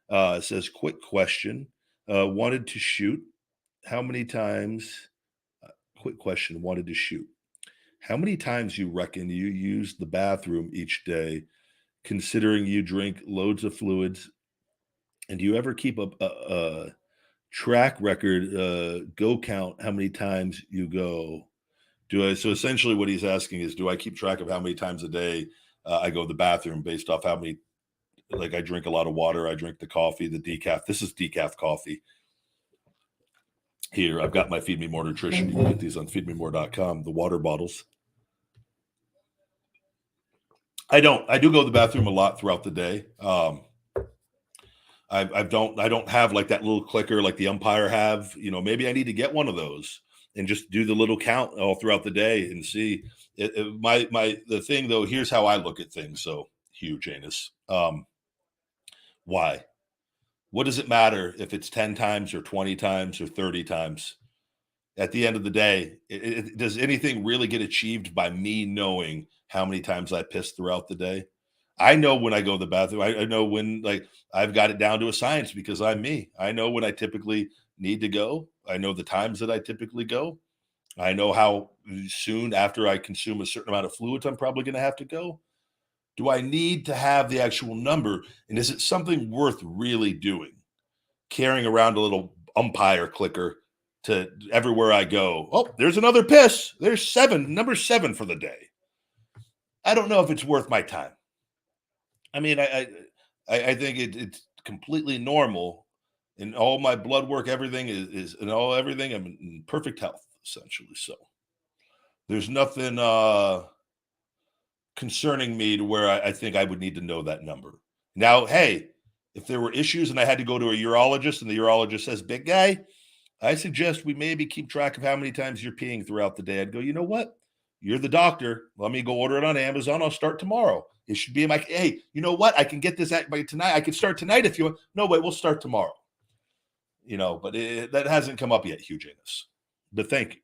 Says, quick question. Wanted to shoot. How many times? Quick question. Wanted to shoot. How many times you reckon you use the bathroom each day, considering you drink loads of fluids? And do you ever keep a track record, go count how many times you go? Do I? So essentially, what he's asking is, do I keep track of how many times a day I go to the bathroom based off how many? Like I drink a lot of water, I drink the coffee, the decaf. This is decaf coffee. Here, I've got my Feed Me More Nutrition. You can get these on feedmemore.com, the water bottles. I don't. I do go to the bathroom a lot throughout the day. I don't have like that little clicker like the umpire have. Maybe I need to get one of those and just do the little count all throughout the day and see. The thing though. Here's how I look at things. So huge anus. Why? What does it matter if it's 10 times or 20 times or 30 times? At the end of the day, does anything really get achieved by me knowing how many times I piss throughout the day? I know when I go to the bathroom. I know when, like, I've got it down to a science because I'm me. I know when I typically need to go. I know the times that I typically go. I know how soon after I consume a certain amount of fluids I'm probably going to have to go. Do I need to have the actual number? And is it something worth really doing? Carrying around a little umpire clicker to everywhere I go. Oh, there's another piss. There's number 7 for the day. I don't know if it's worth my time. I mean, I think it's completely normal, and all my blood work, everything is and all everything. I'm in perfect health essentially. So there's nothing concerning me to where I think I would need to know that number. Now, hey, if there were issues and I had to go to a urologist and the urologist says, big guy, I suggest we maybe keep track of how many times you're peeing throughout the day. I'd go, you know what? You're the doctor. Let me go order it on Amazon. I'll start tomorrow. It should be like, hey, you know what? I can get this by tonight. I can start tonight if you want. No, wait, we'll start tomorrow. But that hasn't come up yet, huge anus. But thank you.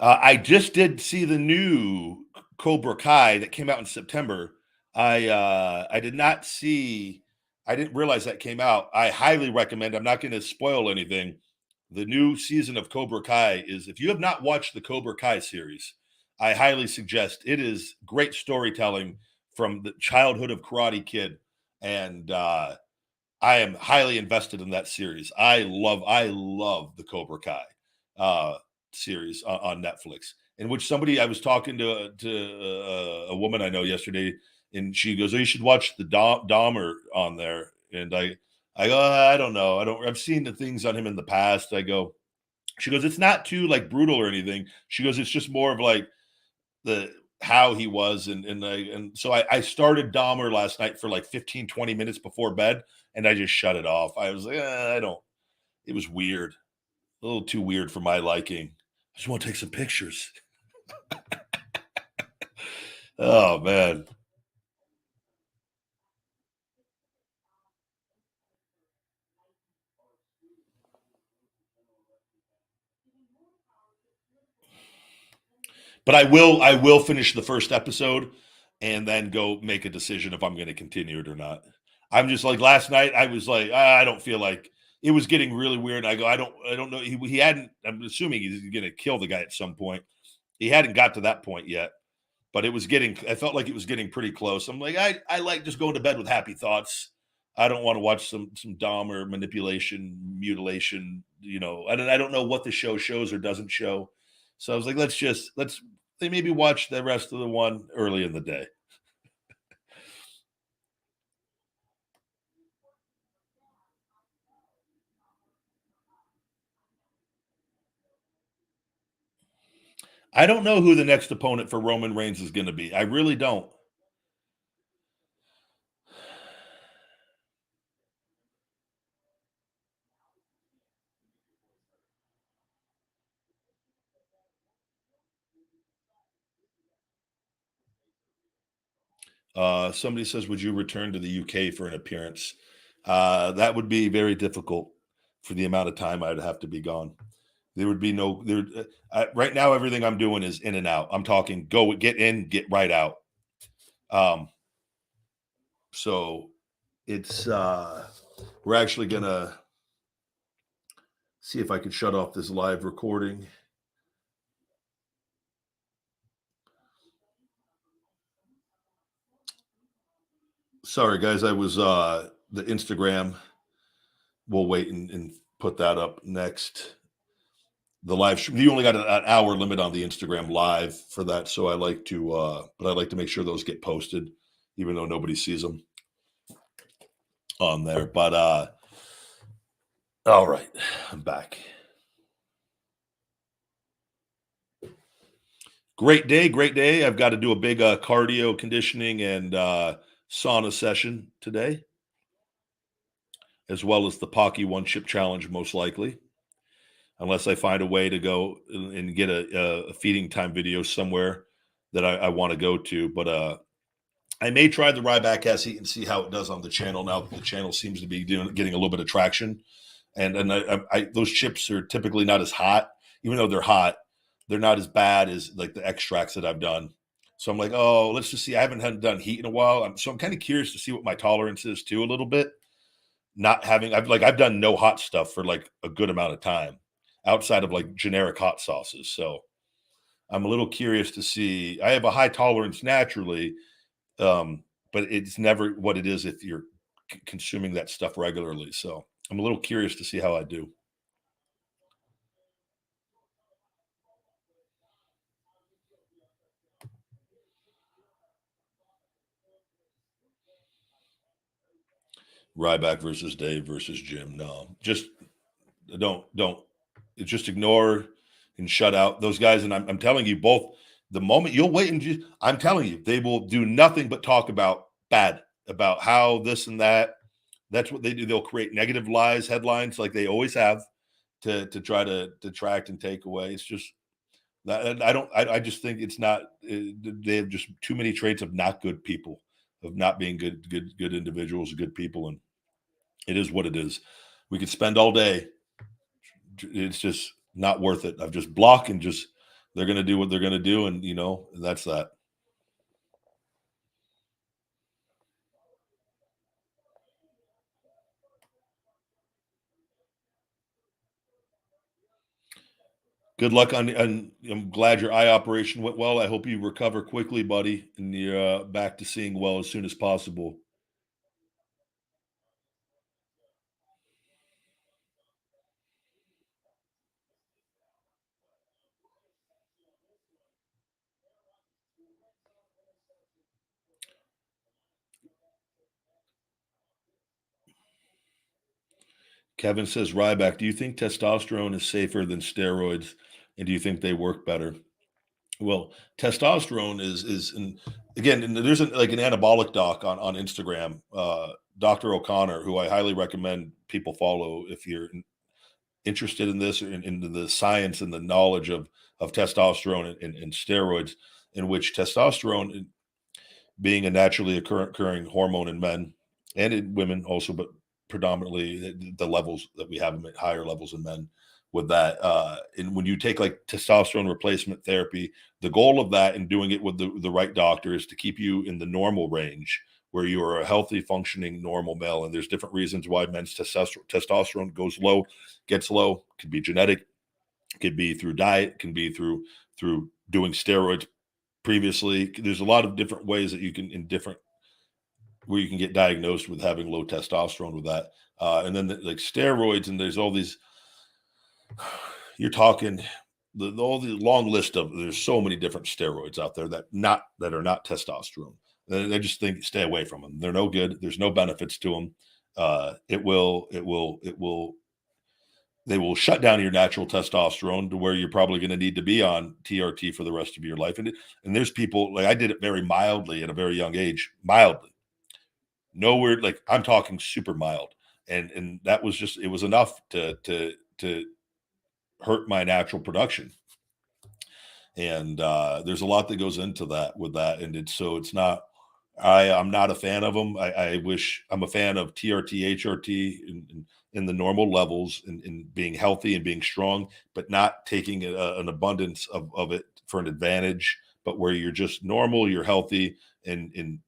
I just did see the new Cobra Kai that came out in September. I did not see. I didn't realize that came out. I highly recommend. I'm not going to spoil anything. The new season of Cobra Kai is. If you have not watched the Cobra Kai series, I highly suggest. It is great storytelling from the childhood of Karate Kid, and I am highly invested in that series. I love the Cobra Kai. Series on Netflix, in which I was talking to a woman I know yesterday, and she goes, "Oh, you should watch the Dahmer on there." And I go, I don't know, I've seen the things on him in the past. I go, she goes, it's not too like brutal or anything. She goes, it's just more of like the how he was, and so I started Dahmer last night for like 15-20 minutes before bed, and I just shut it off. I was like, I don't. It was weird, a little too weird for my liking. I just want to take some pictures. Oh man. But I will finish the first episode and then go make a decision if I'm going to continue it or not. I'm just like last night I was like, I don't feel like it was getting really weird. I go, I don't know. He hadn't, I'm assuming he's going to kill the guy at some point. He hadn't got to that point yet, but I felt like it was getting pretty close. I'm like, I like just going to bed with happy thoughts. I don't want to watch some Dahmer manipulation, mutilation. I don't know what the show shows or doesn't show. So I was like, let's they maybe watch the rest of the one early in the day. I don't know who the next opponent for Roman Reigns is going to be. I really don't. Somebody says, would you return to the UK for an appearance? That would be very difficult. for the amount of time I'd have to be gone. There would be no there. Right now, everything I'm doing is in and out. I'm talking go get in, get right out. So it's we're actually gonna see if I can shut off this live recording. Sorry, guys, I was the Instagram. We'll wait and put that up next. The live you only got an hour limit on the Instagram live for that, so I like to but I like to make sure those get posted, even though nobody sees them on there. But all right, I'm back. Great day. I've got to do a big cardio conditioning and sauna session today, as well as the Pocky One Chip Challenge, most likely, unless I find a way to go and get a feeding time video somewhere that I want to go to. But I may try the Ryback ass heat and see how it does on the channel now that the channel seems to be getting a little bit of traction. And I those chips are typically not as hot, even though they're hot. They're not as bad as like the extracts that I've done. So I'm like, oh, let's just see. I haven't done heat in a while. So I'm kind of curious to see what my tolerance is too, a little bit. Not having, I've done no hot stuff for like a good amount of time outside of like generic hot sauces. So I'm a little curious to see. I have a high tolerance naturally, but it's never what it is if you're consuming that stuff regularly. So I'm a little curious to see how I do. Ryback versus Dave versus Jim. No, just don't just ignore and shut out those guys. And I'm telling you, both the moment you'll wait and I'm telling you, they will do nothing but talk about bad, about how this and that. That's what they do. They'll create negative lies, headlines like they always have to try to detract and take away. It's just that I just think it's not. They have just too many traits of not good people, of not being good individuals, good people, and it is what it is. We could spend all day. It's just not worth it. I've just block and just they're going to do what they're going to do, and that's that. Good luck and I'm glad your eye operation went well. I hope you recover quickly, buddy, and you're back to seeing well as soon as possible. Kevin says, Ryback, do you think testosterone is safer than steroids, and do you think they work better? Well, testosterone again, and there's like an anabolic doc on Instagram, Dr. O'Connor, who I highly recommend people follow if you're interested in this in the science and the knowledge of testosterone and steroids, in which testosterone being a naturally occurring hormone in men and in women also, but predominantly the levels that we have them at higher levels in men with that. And when you take like testosterone replacement therapy, the goal of that and doing it with the right doctor is to keep you in the normal range where you are a healthy, functioning, normal male. And there's different reasons why men's testosterone goes low, gets low. Could be genetic, could be through diet, can be through doing steroids previously. There's a lot of different ways that you can where you can get diagnosed with having low testosterone with that. And then like steroids, and there's all these, you're talking all the long list of, there's so many different steroids out there that are not testosterone. They just think stay away from them. They're no good. There's no benefits to them. They will shut down your natural testosterone to where you're probably going to need to be on TRT for the rest of your life. And there's people like I did it very mildly at a very young age, mildly. Nowhere like I'm talking super mild, and that was just it was enough to hurt my natural production. And there's a lot that goes into that with that, and it's not. I'm not a fan of them. I wish I'm a fan of TRT, HRT in the normal levels and being healthy and being strong, but not taking an abundance of it for an advantage, but where you're just normal, you're healthy and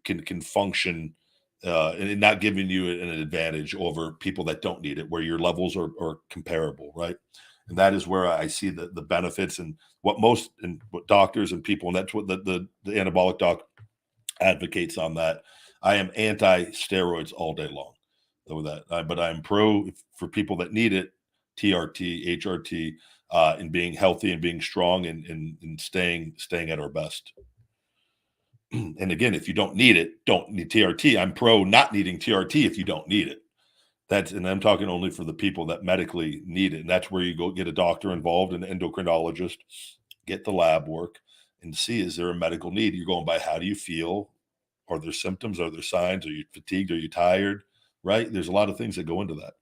can function and not giving you an advantage over people that don't need it, where your levels are comparable, right? And that is where I see the benefits and what most and what doctors and people, and that's what the anabolic doc advocates on that. I am anti steroids all day long, with that, but I'm pro for people that need it, TRT, HRT, and being healthy and being strong and staying at our best. And again, if you don't need it, don't need TRT. I'm pro not needing TRT if you don't need it. And I'm talking only for the people that medically need it. And that's where you go get a doctor involved, an endocrinologist, get the lab work and see, is there a medical need? You're going by, how do you feel? Are there symptoms? Are there signs? Are you fatigued? Are you tired? Right? There's a lot of things that go into that.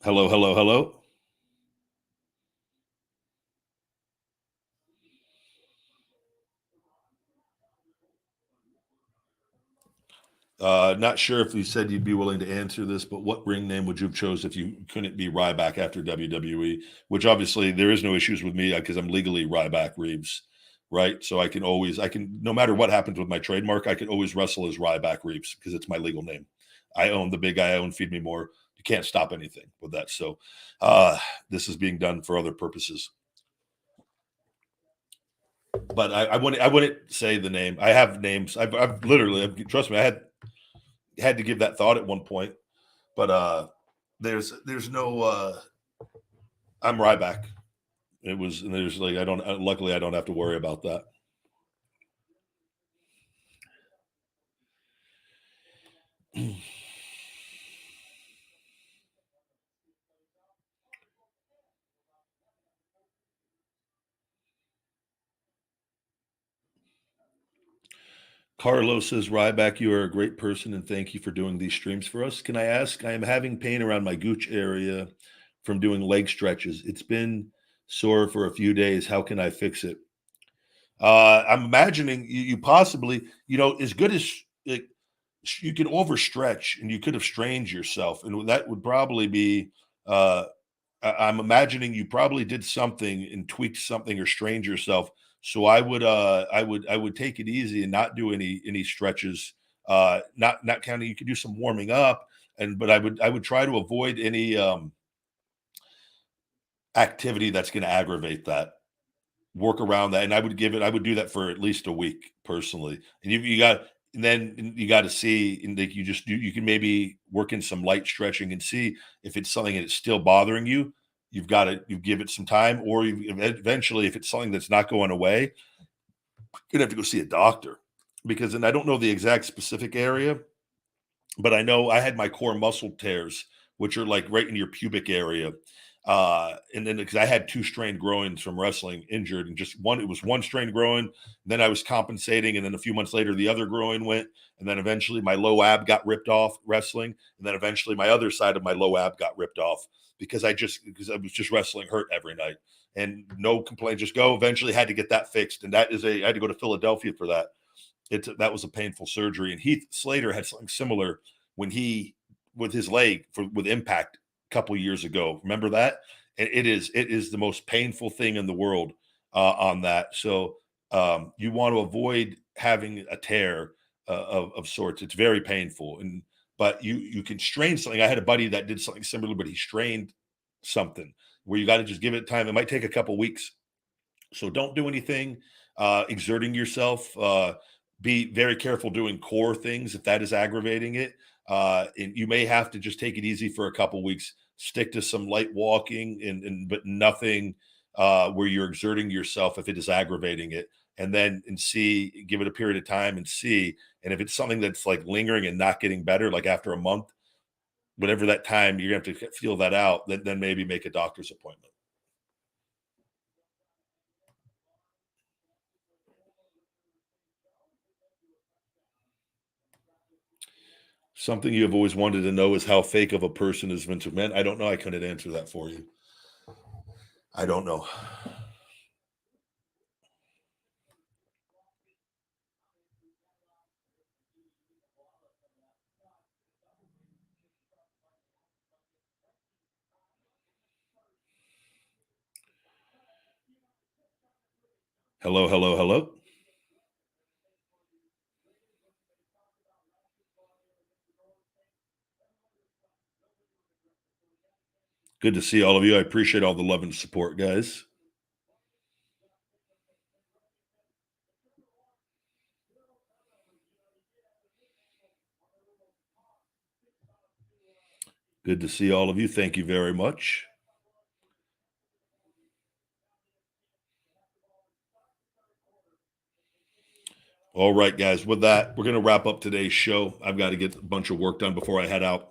Hello, hello, hello. Not sure if you said you'd be willing to answer this, but what ring name would you have chose if you couldn't be Ryback after WWE? Which obviously there is no issues with me because I'm legally Ryback Reeves, right? So no matter what happens with my trademark, I can always wrestle as Ryback Reeves because it's my legal name. I own the big guy. I own Feed Me More. You can't stop anything with that. So this is being done for other purposes. But I wouldn't say the name. I have names. I've literally, trust me, I had to give that thought at one point, but there's no I'm Ryback. And there's like I don't luckily I don't have to worry about that. Carlos says, Ryback, you are a great person and thank you for doing these streams for us. Can I ask? I am having pain around my gooch area from doing leg stretches. It's been sore for a few days. How can I fix it? I'm imagining you possibly, as good as you can overstretch and you could have strained yourself. And that would probably be, I'm imagining you probably did something and tweaked something or strained yourself. So I would take it easy and not do any stretches. Not counting. You could do some warming up, but I would try to avoid any activity that's going to aggravate that. Work around that, and I would do that for at least a week personally. And then you got to see, and like you can maybe work in some light stretching and see if it's something that's still bothering you. You give it some time, or eventually, if it's something that's not going away, you're gonna have to go see a doctor because, and I don't know the exact specific area, but I know I had my core muscle tears, which are like right in your pubic area. And then because I had two strained groins from wrestling injured, and just one, it was one strained groin. Then I was compensating, and then a few months later, the other groin went, and then eventually my low ab got ripped off wrestling, and then eventually my other side of my low ab got ripped off because I was just wrestling hurt every night, and no complaint, just go. Eventually, had to get that fixed, and I had to go to Philadelphia for that. That was a painful surgery. And Heath Slater had something similar when he with his leg with Impact a couple of years ago. Remember that? And it is the most painful thing in the world on that. So you want to avoid having a tear of sorts. It's very painful, but you can strain something. I had a buddy that did something similar, but he strained something where you got to just give it time. It might take a couple weeks, so don't do anything exerting yourself. Be very careful doing core things if that is aggravating it. And you may have to just take it easy for a couple weeks. Stick to some light walking, but nothing where you're exerting yourself if it is aggravating it. And then give it a period of time and see. And if it's something that's like lingering and not getting better, like after a month, whatever that time you're gonna have to feel that out, then maybe make a doctor's appointment. Something you have always wanted to know is how fake of a person is Vince McMahon. I don't know. I couldn't answer that for you. I don't know. Hello, hello, hello. Good to see all of you. I appreciate all the love and support, guys. Good to see all of you. Thank you very much. All right, guys. With that, we're going to wrap up today's show. I've got to get a bunch of work done before I head out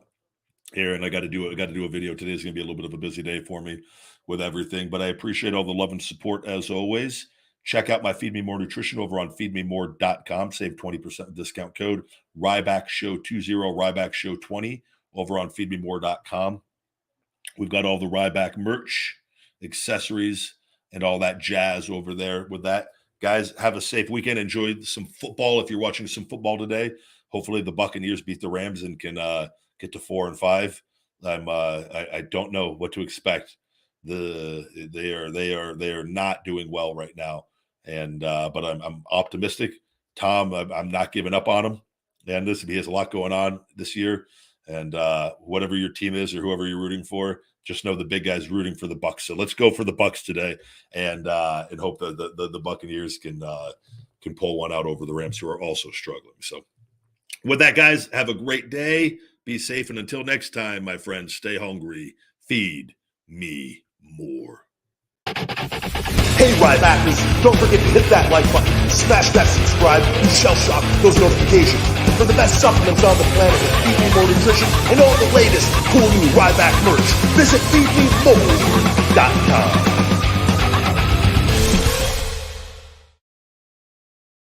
here, and I got to do a video today. It's going to be a little bit of a busy day for me with everything, but I appreciate all the love and support as always. Check out my Feed Me More Nutrition over on feedmemore.com. Save 20% discount code Ryback Show 20, Ryback Show 20 over on feedmemore.com. We've got all the Ryback merch, accessories, and all that jazz over there. With that, guys, have a safe weekend. Enjoy some football if you're watching some football today. Hopefully the Buccaneers beat the Rams and can get to 4-5. I don't know what to expect. They are not doing well right now, and but I'm optimistic. Tom, I'm not giving up on him. And listen, he has a lot going on this year, and whatever your team is or whoever you're rooting for, just know the big guy's rooting for the Bucs. So let's go for the Bucs today, and hope that the Buccaneers can pull one out over the Rams, who are also struggling. So with that, guys, have a great day. Be safe, and until next time, my friends, stay hungry. Feed me more. Hey, Rybackers, don't forget to hit that like button, smash that subscribe, and shell shock those notifications for the best supplements on the planet with Feed Me More Nutrition and all the latest cool new Ryback merch. Visit feedmemore.com.